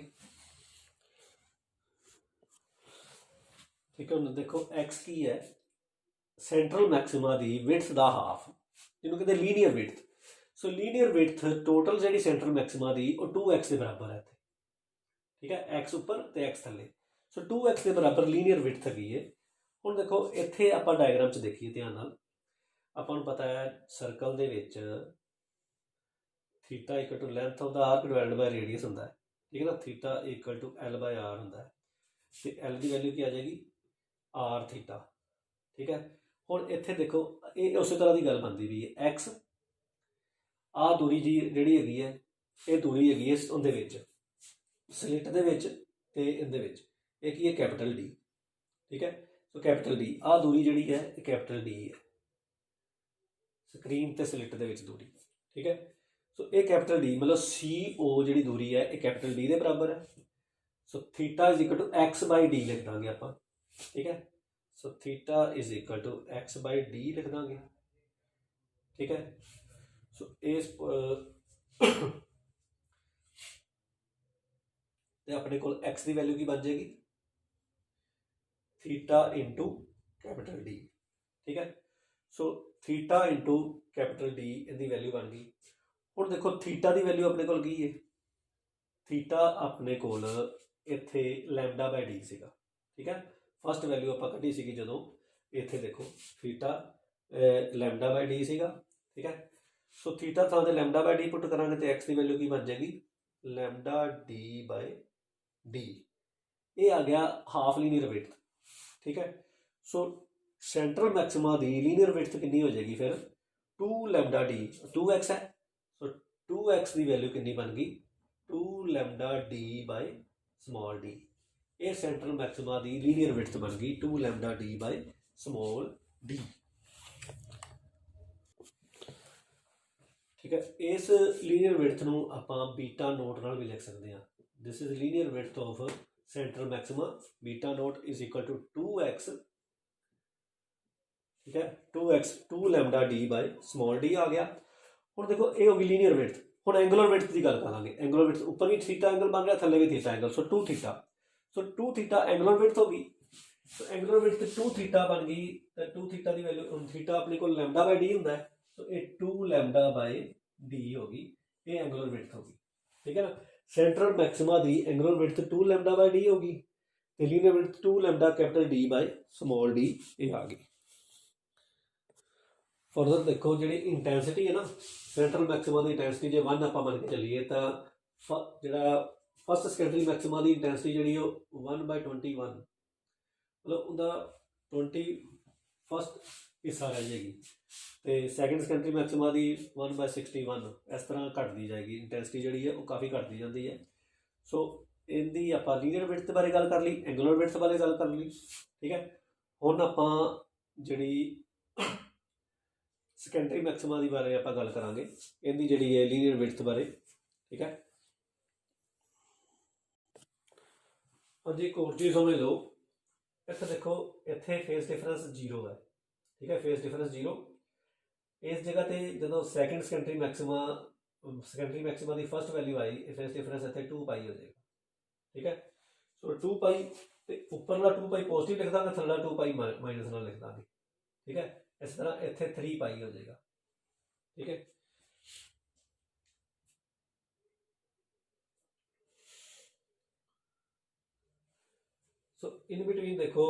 ਠੀਕ ਹੈ। ਹੁਣ ਦੇਖੋ x ਕੀ ਹੈ ਸੈਂਟਰਲ ਮੈਕਸਿਮਾ ਦੀ ਵਿਡਥ ਦਾ ਹਾਫ, ਜਿਹਨੂੰ ਕਹਿੰਦੇ ਲੀਨੀਅਰ ਵਿਡਥ। ਸੋ ਲੀਨੀਅਰ ਵਿਡਥ ਟੋਟਲ ਜਿਹੜੀ ਸੈਂਟਰਲ ਮੈਕਸਿਮਾ ਦੀ ਉਹ 2x ਦੇ ਬਰਾਬਰ ਹੈ, ਠੀਕ ਹੈ। x ਉੱਪਰ ਤੇ x ਥੱਲੇ, ਸੋ 2x ਦੇ ਬਰਾਬਰ ਲੀਨੀਅਰ ਵਿਡਥ ਹੈਗੀ ਹੈ। ਹੁਣ ਦੇਖੋ ਇੱਥੇ ਆਪਾਂ ਡਾਇਗਰਾਮ 'ਚ ਦੇਖੀਏ ਧਿਆਨ ਨਾਲ, ਆਪਾਂ ਨੂੰ ਪਤਾ ਹੈ ਸਰਕਲ ਦੇ ਵਿੱਚ theta equal to length of ਦਾ ਆਰਕ ਡਿਵਾਈਡਡ ਬਾਈ ਰੇਡੀਅਸ ਹੁੰਦਾ ਹੈ, ਠੀਕ ਹੈ ਨਾ। ਥੀਟਾ ਇਕੁਅਲ ਟੂ L/R ਹੁੰਦਾ ਹੈ ਤੇ L ਦੀ ਵੈਲਿਊ ਕੀ ਆ ਜਾਏਗੀ R ਥੀਟਾ, ਠੀਕ ਹੈ। ਹੁਣ ਇੱਥੇ ਦੇਖੋ ਇਹ ਉਸੇ ਤਰ੍ਹਾਂ ਦੀ ਗੱਲ ਬਣਦੀ ਵੀ ਹੈ x ਆ ਦੂਰੀ ਜੀ ਜਿਹੜੀ ਹੈਗੀ ਹੈ ਇਹ ਦੂਰੀ ਹੈਗੀ ਇਸ ਉਹਦੇ ਵਿੱਚ ਸਲਿੱਟ ਦੇ ਵਿੱਚ ਤੇ ਇਹਦੇ ਵਿੱਚ, ਇਹ ਕੀ ਹੈ ਕੈਪੀਟਲ ਡੀ। ਠੀਕ ਹੈ, ਸੋ ਕੈਪੀਟਲ ਡੀ, ਆਹ ਦੂਰੀ ਜਿਹੜੀ ਹੈ ਇਹ ਕੈਪੀਟਲ ਡੀ ਹੈ, ਸਕਰੀਨ ਤੇ ਸਲਿੱਟ ਦੇ ਵਿੱਚ ਦੂਰੀ। ਠੀਕ ਹੈ, ਸੋ ਇਹ ਕੈਪੀਟਲ ਡੀ ਮਤਲਬ CO ਜਿਹੜੀ ਦੂਰੀ ਹੈ ਇਹ ਕੈਪੀਟਲ ਡੀ ਦੇ ਬਰਾਬਰ ਹੈ। So theta is equal to x/d ਲਿਖ ਦਾਂਗੇ ਆਪਾਂ। ਠੀਕ ਹੈ, so theta is equal to x/d ਲਿਖ ਦਾਂਗੇ। ਠੀਕ ਹੈ, ਸੋ ਇਸ ਤੇ ਆਪਣੇ ਕੋਲ x ਦੀ ਵੈਲਿਊ ਕੀ ਬਣ ਜਾਏਗੀ, ਥੀਟਾ ਇੰਟੂ ਕੈਪੀਟਲ ਡੀ। ਠੀਕ ਹੈ, so theta into capital D ਇਹਦੀ ਵੈਲਿਊ ਬਣ ਗਈ। ਹੁਣ ਦੇਖੋ ਥੀਟਾ ਦੀ ਵੈਲਿਊ ਆਪਣੇ ਕੋਲ ਕੀ ਹੈ, ਥੀਟਾ ਆਪਣੇ ਕੋਲ ਇੱਥੇ λ/d ਸੀਗਾ। ਠੀਕ ਹੈ, ਫਸਟ ਵੈਲਿਊ ਆਪਾਂ ਕੱਢੀ ਸੀਗੀ ਜਦੋਂ, ਇੱਥੇ ਦੇਖੋ ਥੀਟਾ λ/d ਸੀਗਾ। ਠੀਕ ਹੈ, ਸੋ ਥੀਟਾ ਥਾਂ ਤੇ λ/d ਪੁੱਟ ਕਰਾਂਗੇ ਤੇ x ਦੀ ਵੈਲਿਊ ਕੀ ਬਣ ਜਾਏਗੀ, λ/d/d। ਇਹ ਆ ਗਿਆ ਹਾਫ ਲੀਨੀਅਰ ਵਿਡਥ। ਠੀਕ ਹੈ, ਸੋ ਸੈਂਟਰਲ ਮੈਕਸਿਮਾ ਦੀ ਲੀਨੀਅਰ ਵਿਡਥ ਕਿੰਨੀ ਹੋ ਜਾਏਗੀ ਫਿਰ, 2λ/d, 2x ਹੈ, ਸੋ 2x ਦੀ ਵੈਲਿਊ ਕਿੰਨੀ ਬਣ ਗਈ, 2λ/d। ਇਹ ਸੈਂਟਰਲ ਮੈਕਸਿਮਾ ਦੀ ਲੀਨੀਅਰ ਵਿਡਥ ਬਣ ਗਈ 2λ/d। ਠੀਕ ਹੈ, ਇਸ ਲੀਨੀਅਰ ਵਿਡਥ ਨੂੰ ਆਪਾਂ ਬੀਟਾ ਨੋਟ ਨਾਲ ਵੀ ਲਿਖ ਸਕਦੇ ਹਾਂ। This is linear width of central maxima, beta nought is equal to 2x। ਠੀਕ ਹੈ, 2λ/d ਆ ਗਿਆ। ਹੁਣ ਦੇਖੋ ਇਹ ਹੋ ਗਈ ਲੀਨੀਅਰ ਵਿਡਥ। ਹੁਣ ਐਂਗੂਲਰ ਵਿਡਥ ਦੀ ਗੱਲ ਕਰਾਂਗੇ। ਐਂਗੂਲਰ ਵਿਡਥ ਉੱਪਰ ਵੀ ਥੀਟਾ ਐਂਗਲ ਬਣ ਰਿਹਾ, ਥੱਲੇ ਵੀ ਥੀਟਾ ਐਂਗਲ, ਸੋ 2 ਥੀਟਾ। ਸੋ 2 ਥੀਟਾ ਐਂਗੂਲਰ ਵਿਡਥ ਹੋ ਗਈ। ਸੋ ਐਂਗੂਲਰ ਵਿਡਥ 2 ਥੀਟਾ ਬਣ ਗਈ, ਤਾਂ 2 ਥੀਟਾ ਦੀ ਵੈਲਿਊ, ਹੁਣ ਥੀਟਾ ਆਪਣੇ ਕੋਲ λ/d ਹੁੰਦਾ ਹੈ, ਸੋ ਇਹ 2λ/d ਹੋ ਗਈ, ਇਹ ਐਂਗੂਲਰ ਵਿਡਥ ਹੋ ਗਈ। ਠੀਕ ਹੈ ਨਾ, ਸੈਂਟਰਲ ਮੈਕਸਿਮਾ ਦੀ ਐਂਗੂਲਰ ਵਿਡਥ 2λ/d ਹੋ ਗਈ ਤੇ ਲੀਨੀਅਰ ਵਿਡਥ 2λ/d, ਇਹ ਆ ਗਈ। ਫਰਦਰ ਦੇਖੋ ਜਿਹੜੀ ਇੰਟੈਂਸਿਟੀ ਹੈ ਨਾ, ਸੈਂਟਰਲ ਮੈਕਸਿਮਾ ਦੀ ਇੰਟੈਂਸਿਟੀ ਜੇ 1 ਆਪਾਂ ਮੰਨ ਕੇ ਚੱਲੀਏ ਤਾਂ ਜਿਹੜਾ ਫਸਟ ਸੈਕੰਡਰੀ ਮੈਕਸਿਮਾ ਦੀ ਇੰਟੈਂਸਿਟੀ ਜਿਹੜੀ ਉਹ 1/21, ਮਤਲਬ ਉਹਦਾ 21st ਹਿੱਸਾ ਰਹਿ ਜਾਏਗੀ, ਤੇ ਸੈਕਿੰਡ ਸੈਕੰਡਰੀ ਮੈਕਸਿਮਾ ਦੀ 1/61, ਇਸ ਤਰ੍ਹਾਂ ਘਟਦੀ ਜਾਏਗੀ ਇੰਟੈਂਸਿਟੀ ਜਿਹੜੀ ਹੈ ਉਹ ਕਾਫੀ ਘਟਦੀ ਜਾਂਦੀ ਹੈ। ਸੋ ਇਹਦੀ ਆਪਾਂ ਲੀਨੀਅਰ ਵਿਡਥ ਬਾਰੇ ਗੱਲ ਕਰ ਲਈ, ਐਂਗੂਲਰ ਵਿਡਥ ਬਾਰੇ ਗੱਲ ਕਰ ਲਈ। ਠੀਕ ਹੈ, ਹੁਣ ਆਪਾਂ ਜਿਹੜੀ ਸੈਕੰਡਰੀ ਮੈਕਸਿਮਾ ਦੀ ਬਾਰੇ ਆਪਾਂ ਗੱਲ ਕਰਾਂਗੇ, ਇਹਦੀ ਜਿਹੜੀ ਹੈ ਲੀਨੀਅਰ ਵਿਡਥ ਬਾਰੇ। ਠੀਕ ਹੈ, ਹਾਂਜੀ ਇੱਕ ਹੋਰ ਚੀਜ਼ ਸਮਝ ਲਓ, ਇੱਥੇ ਦੇਖੋ ਇੱਥੇ ਫੇਸ ਡਿਫਰੈਂਸ 0 ਹੈ। ਠੀਕ ਹੈ, ਫੇਸ ਡਿਫਰੈਂਸ 0। ਇਸ ਜਗ੍ਹਾ ਤੇ ਜਦੋਂ ਸੈਕੰਡਰੀ ਮੈਕਸਿਮਾ ਦੀ ਫਸਟ ਵੈਲਿਊ ਆਈ, ਇਹ ਫੇਸ ਡਿਫਰੈਂਸ ਇੱਥੇ 2π ਹੋ ਜਾਏਗਾ। ਠੀਕ ਹੈ, ਸੋ 2π ਤੇ ਉੱਪਰਲਾ 2π ਪੋਜ਼ਿਟਿਵ ਲਿਖ ਦਾਂਗੇ, ਥੱਲਾ 2π ਮਾਈਨਸ ਨਾਲ ਲਿਖ ਦਾਂਗੇ। ਠੀਕ ਹੈ, ਇਸ ਤਰ੍ਹਾਂ ਇੱਥੇ 3π ਹੋ ਜਾਏਗਾ। ਠੀਕ ਹੈ, ਸੋ ਇਨ ਬਿਟਵੀਨ ਦੇਖੋ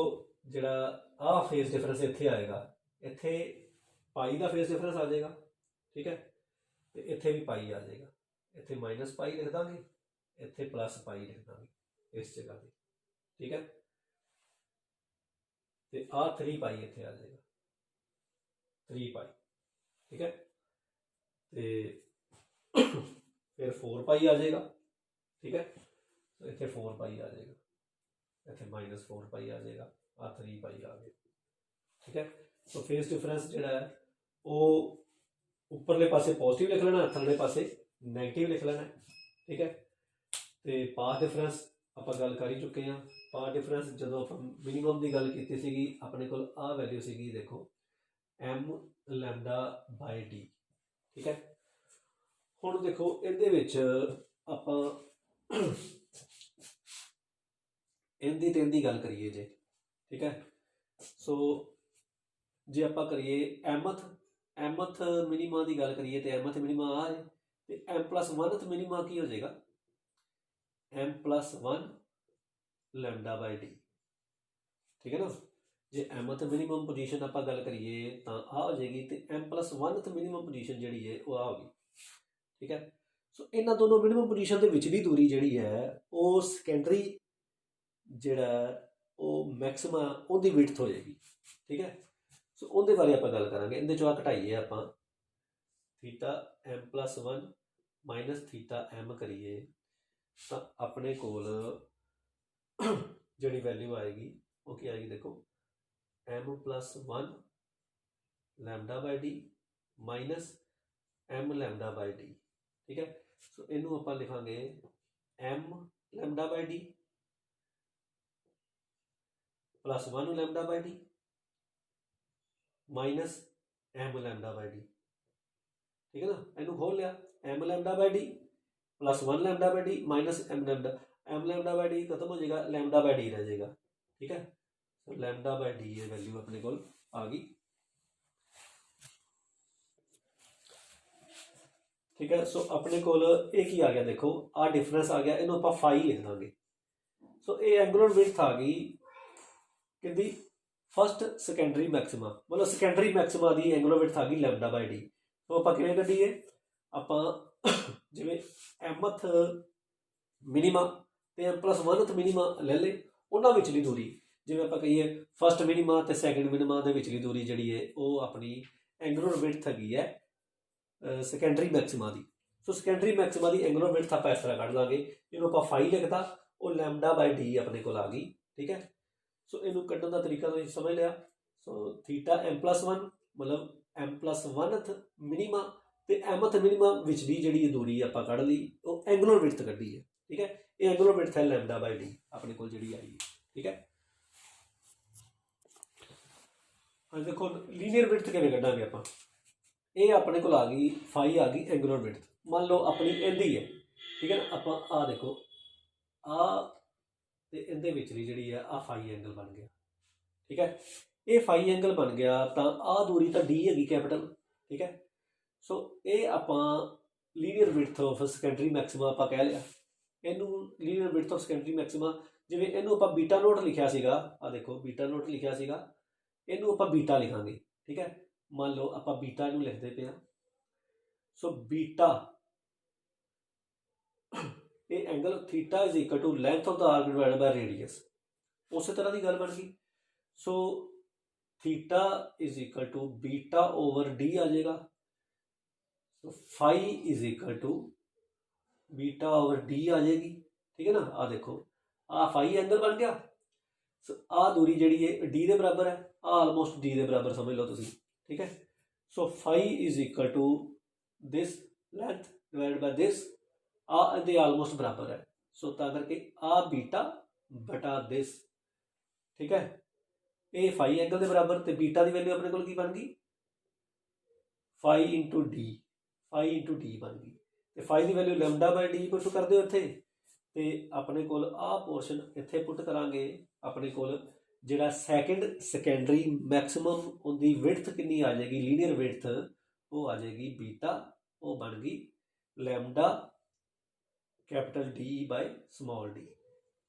ਜਿਹੜਾ ਆਹ ਫੇਸ ਡਿਫਰੈਂਸ ਇੱਥੇ ਆਏਗਾ, ਇੱਥੇ ਪਾਈ ਦਾ ਫੇਸ ਡਿਫਰੈਂਸ ਆ ਜਾਏਗਾ। ਠੀਕ ਹੈ, ਤੇ ਇੱਥੇ ਵੀ ਪਾਈ ਆ ਜਾਏਗਾ, ਇੱਥੇ -π ਲਿਖ ਦਾਂਗੇ, ਇੱਥੇ +π ਲਿਖ ਦਾਂਗੇ ਇਸ ਜਗ੍ਹਾ ਤੇ। ਠੀਕ ਹੈ, ਤੇ ਆਹ 3π ਇੱਥੇ ਆ ਜਾਏਗਾ, 3π। ਠੀਕ ਹੈ, ਤੇ ਫਿਰ 4π ਆ ਜਾਏਗਾ। ਠੀਕ ਹੈ, ਇੱਥੇ 4π ਆ ਜਾਏਗਾ, ਇੱਥੇ -4π ਆ ਜਾਏਗਾ, ਆਹ 3π ਆ ਗਿਆ। ਠੀਕ ਹੈ, ਸੋ ਫੇਸ ਡਿਫਰੈਂਸ ਜਿਹੜਾ ਹੈ ਉਹ ਉੱਪਰਲੇ ਪਾਸੇ ਪੋਜ਼ਿਟਿਵ ਲਿਖ ਲੈਣਾ, ਥੱਲੇ ਪਾਸੇ ਨੈਗੇਟਿਵ ਲਿਖ ਲੈਣਾ। ਠੀਕ ਹੈ, ਤੇ ਪਾਥ ਡਿਫਰੈਂਸ ਆਪਾਂ ਗੱਲ ਕਰ ਹੀ ਚੁੱਕੇ ਹਾਂ। ਪਾਥ ਡਿਫਰੈਂਸ ਜਦੋਂ ਆਪਾਂ ਮਿਨੀਮਮ ਦੀ ਗੱਲ ਕੀਤੀ ਸੀਗੀ, ਆਪਣੇ ਕੋਲ ਆਹ ਵੈਲਿਊ ਸੀਗੀ, ਦੇਖੋ mλ/d। ਠੀਕ ਹੈ, ਹੁਣ ਦੇਖੋ ਇਹਦੇ ਵਿੱਚ ਆਪਾਂ ਇਹਦੀ ਤੇ ਇਹਦੀ ਗੱਲ ਕਰੀਏ ਜੇ। ਠੀਕ ਹੈ, ਸੋ ਜੇ ਆਪਾਂ ਕਰੀਏ mth ਮਿਨੀਮਾ ਦੀ ਗੱਲ ਕਰੀਏ ਤੇ mth ਮਿਨੀਮਾ ਆ ਹੈ, ਤੇ m+1th ਮਿਨੀਮਾ ਕੀ ਹੋ ਜਾਏਗਾ, m+1 λ/d। ਠੀਕ ਹੈ ਨਾ, ਜੇ mth ਮਿਨੀਮਮ ਪੋਜੀਸ਼ਨ ਆਪਾਂ ਗੱਲ ਕਰੀਏ ਤਾਂ ਆ ਹੋ ਜਾਏਗੀ, ਤੇ m+1th ਮਿਨੀਮਮ ਪੋਜੀਸ਼ਨ ਜਿਹੜੀ ਹੈ ਉਹ ਆ ਹੋਗੀ। ਠੀਕ ਹੈ, ਸੋ ਇਹਨਾਂ ਦੋਨੋਂ ਮਿਨੀਮਮ ਪੋਜੀਸ਼ਨ ਦੇ ਵਿਚਲੀ ਦੂਰੀ ਜਿਹੜੀ ਹੈ ਉਹ ਸੈਕੰਡਰੀ ਜਿਹੜਾ ਉਹ ਮੈਕਸਿਮਾ ਉਹਦੀ ਵਿਡਥ ਹੋ ਜਾਏਗੀ। ਠੀਕ ਹੈ, ਸੋ ਉਹਦੇ ਬਾਰੇ ਆਪਾਂ ਗੱਲ ਕਰਾਂਗੇ। ਇਹਦੇ ਚੋਂ ਆ ਘਟਾਈਏ ਆਪਾਂ, theta m+1 minus theta M करिए तो अपने कोल जिहड़ी वैल्यू आएगी वो क्या आएगी, देखो m+1 lambda by D minus m lambda by D. ठीक है, सो इनू आपां लिखांगे m lambda by D plus 1 lambda by D minus m lambda by D. ठीक है ना, इनू खोल लिया, m lambda by D plus 1 lambda by D minus m lambda by D खत्म हो जाएगा, लैम्डा बाय डी रह जाएगा। ठीक है, तो लैम्डा बाय डी ये वैल्यू अपने को आ गई। ठीक है, सो अपने को एक ही आ गया, देखो आ डिफरेंस आ गया, इनू आप फाई लिख देंगे। सो ये एंगुलर विड्थ आ गई कि फर्स्ट सैकेंडरी मैक्सिमा, मतलब सैकेंडरी मैक्सिमा की एंगुलर विड्थ आ गई लैम्डा बाय डी। तो आप किवें कढीए, आप जिवें एमथ मिनीमा ते m+1 मिनीमा ले ले, उन्हां विचली दूरी जिवें आप कहिए फर्स्ट मिनीमा ते सैकेंड मिनीमा दे विचली दूरी जिहड़ी है वो अपनी एंगुलर विड्थ हैगी है सैकेंडरी मैक्सिमा की। सो सैकेंडरी मैक्सिमा की एंगुलर विड्थ आप इस तरह कढ़ लाँगे, इन्हूं आप फाई लिखता, वो लैम्डा बाय डी अपने को आ गई। ठीक है, सो इनू कढ़न का तरीका तो समझ लिया। सो थीटा m+1 मतलब m+1th मिनीमा ते mth मिनीमा विचली जिहड़ी दूरी आप कढ़ ली, वो एंगुलर विड्थ कढ़ी है। ठीक है, ये एंगुलर विड्थ है लैम्डा बाय डी अपने को जिहड़ी आई है। ठीक है, हाँ देखो लीनियर विड्थ किवें कढ़ांगे आपां, ये अपने को आ गई फाई आ गई एंगुलर विड्थ, मान लो अपनी इहदी है। ठीक है ना, आप आ देखो आ ते इहदे विचली जिहड़ी है आ फाई एंगल बन गया। ठीक है, ये फाई एंगल बन गया तो आ दूरी तो डी हैगी कैपिटल। ठीक है, सो ये आप linear width of secondary maxima आप कह लिया, इनू linear width of secondary maxima जिवें इनू आप बीटा नोट लिखिया सीगा, आ देखो बीटा नोट लिखिया सीगा, इनू आप बीटा लिखांगे। ठीक है, मान लो आप बीटा नू लिखते पे, सो बीटा ये angle theta is equal to length of the arc divided by radius, उस तरह की गल बन गई। So theta is equal to beta over D आ जाएगा, so phi is equal to beta over D आ जाएगी। ठीक है ना, आ देखो आ फाई एंगल बन गया, सो आ दूरी जिहड़ी है डी के बराबर है, आ आलमोस्ट डी के बराबर समझ लो तुसीं। ठीक है, so phi is equal to this length divided by this, आ दे आलमोस्ट बराबर है, सो ता करके आ बीटा बटा दिस। ठीक है, ये फाई एंगल के बराबर, तो बीटा की वैल्यू अपने को की बन गई phi into D, phi into D बन गई, तो फाई की value lambda by D put कर दो इत्थे, ते अपने को आ पोर्शन इत्थे पुट करांगे, अपने को जिहड़ा सैकेंड सैकेंडरी मैक्सिमम उनकी विड्थ कितनी आ जाएगी, लीनियर विड्थ वो आ जाएगी बीटा, वो बन गई lambda capital D by small D,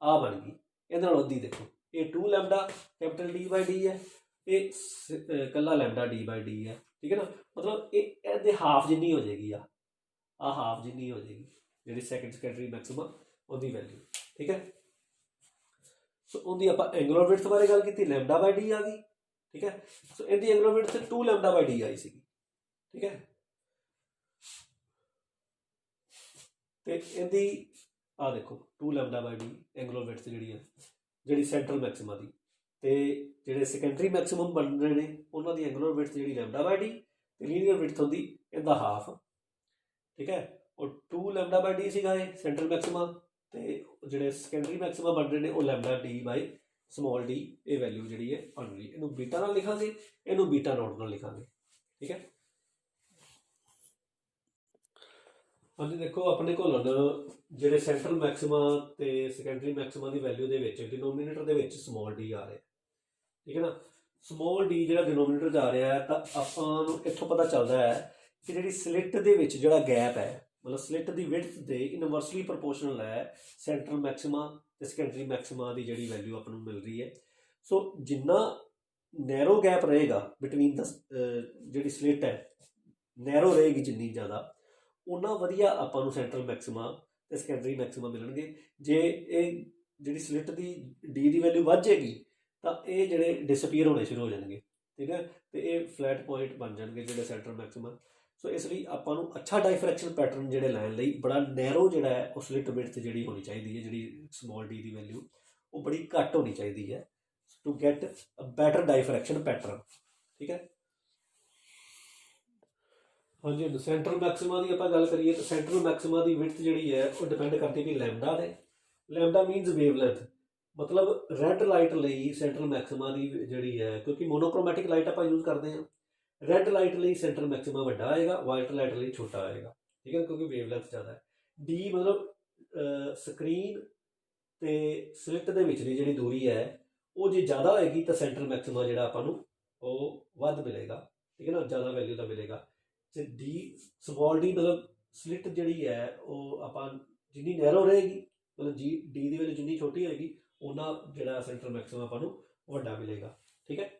आ बन गई। इहदे नाल अद्धी देखो, ये 2 lambda capital D by D है, ये कला लैम्डा डी बाय डी है। ठीक है ना, मतलब ये हाफ जिन्नी हो जाएगी, आ हाफ जिन्नी हो जाएगी जी सैकेंड सैकेंडरी मैक्सिमम उनकी वैल्यू। ठीक है, सो उनकी आप एंगुलर विड्थ बारे गल की, लैम्डा बाय डी आ गई। ठीक है, सो इनकी angular width 2 lambda by D I see. ठीक है, तो इहदी आ देखो 2 lambda by D angular width जिहड़ी है जिहड़ी सेंट्रल मैक्सिमा दी, ते जिहड़े सैकेंडरी मैक्सिमम बन रहे हैं उन्होंने एंगुलर विड्थ जिहड़ी लैम्डा बाय डी, ते लीनियर विड्थ होंदी इहदा हाफ। ठीक है, और 2 लैम्डा बाय डी सीगा सेंट्रल मैक्सिमा, ते जिहड़े सैकेंडरी मैक्सिमा बन रहे हैं वो lambda D by small D, ये वैल्यू जिहड़ी है बन रही है। इनू बीटा नाल लिखांगे, इनू बीटा नोट नाल लिखांगे। ठीक है, हाँ जी देखो अपने को जिहड़े सेंट्रल मैक्सिमा ते सैकेंडरी मैक्सिमा की वैल्यू के विच डिनोमीनेटर के विच स्मॉल डी आ रहा है। ठीक है ना, स्मॉल डी जिहड़ा डिनोमीनेटर जा रहा है, तो आपां इत्थों पता चलता है कि जिहड़ी स्लिट दे विच जिहड़ा गैप है, मतलब स्लिट की विड्थ दे इनवर्सली प्रोपोर्शनल है सेंट्रल मैक्सिमा ते सैकेंडरी मैक्सिमा की जिहड़ी वैल्यू आपां नूं मिल रही है। सो जिन्ना नैरो गैप रहेगा बिटवीन द जिहड़ी स्लिट है, नैरो रहेगी जिन्नी ज़्यादा, उन्ना वधिया आपां नूं सेंट्रल मैक्सिमा ते सैकेंडरी मैक्सिमा मिलणगे। जे ये जिहड़ी स्लिट की डी की वैल्यू वध जाएगी तो ये जिहड़े डिसअपीयर होने शुरू हो जाएंगे। ठीक है, तो ये फ्लैट पॉइंट बन जाएंगे जिहड़े सेंट्रल मैक्सिमा। ਸੋ ਇਸ ਲਈ ਆਪਾਂ ਨੂੰ ਅੱਛਾ ਡਾਈਫਰੈਕਸ਼ਨ ਪੈਟਰਨ ਜਿਹੜੇ ਲੈਣ ਲਈ ਬੜਾ ਨੈਰੋ ਜਿਹੜਾ ਹੈ ਉਹ ਸਲਿਟ ਵਿਡਥ ਜਿਹੜੀ ਹੋਣੀ ਚਾਹੀਦੀ ਹੈ, ਜਿਹੜੀ ਸਮਾਲ ਡੀ ਦੀ ਵੈਲਿਊ ਉਹ ਬੜੀ ਘੱਟ ਹੋਣੀ ਚਾਹੀਦੀ ਹੈ to get a better diffraction pattern. ਠੀਕ ਹੈ। ਹਾਂਜੀ, ਸੈਂਟਰਲ ਮੈਕਸਿਮਾ ਦੀ ਆਪਾਂ ਗੱਲ ਕਰੀਏ ਤਾਂ ਸੈਂਟਰਲ ਮੈਕਸਿਮਾ ਦੀ ਵਿਡਥ ਜਿਹੜੀ ਹੈ ਉਹ ਡਿਪੈਂਡ ਕਰਦੀ ਕਿ ਲੈਮਡਾ ਦੇ। ਲੈਮਡਾ ਮੀਨਸ ਵੇਵਲੈਂਥ, ਮਤਲਬ ਰੈੱਡ ਲਾਈਟ ਲਈ ਸੈਂਟਰਲ ਮੈਕਸਿਮਾ ਦੀ ਜਿਹੜੀ ਹੈ, ਕਿਉਂਕਿ ਮੋਨੋਕ੍ਰੋਮੈਟਿਕ ਲਾਈਟ ਆਪਾਂ ਯੂਜ਼ ਕਰਦੇ ਹਾਂ, ਰੈੱਡ ਲਾਈਟ ਲਈ ਸੈਂਟਰਲ ਮੈਕਸਿਮਾ ਵੱਡਾ ਆਏਗਾ, ਵਾਈਟ ਲਾਈਟ ਲਈ ਛੋਟਾ ਆਏਗਾ। ਠੀਕ ਹੈ, ਕਿਉਂਕਿ ਵੇਵਲੈਂਥ ਜ਼ਿਆਦਾ ਹੈ। ਡੀ ਮਤਲਬ ਸਕਰੀਨ ਤੇ ਸਲਿੱਟ ਦੇ ਵਿੱਚ ਦੀ ਜਿਹੜੀ ਦੂਰੀ ਹੈ ਉਹ ਜੇ ਜ਼ਿਆਦਾ ਹੋਏਗੀ ਤਾਂ ਸੈਂਟਰਲ ਮੈਕਸਿਮਾ ਜਿਹੜਾ ਆਪਾਂ ਨੂੰ ਉਹ ਵੱਧ ਮਿਲੇਗਾ। ਠੀਕ ਹੈ ਨਾ, ਜ਼ਿਆਦਾ ਵੈਲਿਊ ਦਾ ਮਿਲੇਗਾ। ਤੇ ਡੀ ਸਮਾਲ ਡੀ ਮਤਲਬ ਸਲਿੱਟ ਜਿਹੜੀ ਹੈ ਉਹ ਆਪਾਂ ਜਿੰਨੀ ਨੈਰੋ ਰਹੇਗੀ, ਮਤਲਬ ਡੀ ਦੀ ਵੈਲਿਊ ਜਿੰਨੀ ਛੋਟੀ ਹੋਏਗੀ ਉਹਨਾਂ ਜਿਹੜਾ ਸੈਂਟਰਲ ਮੈਕਸਿਮਮ ਆਪਾਂ ਨੂੰ ਵੱਡਾ ਮਿਲੇਗਾ। ਠੀਕ ਹੈ।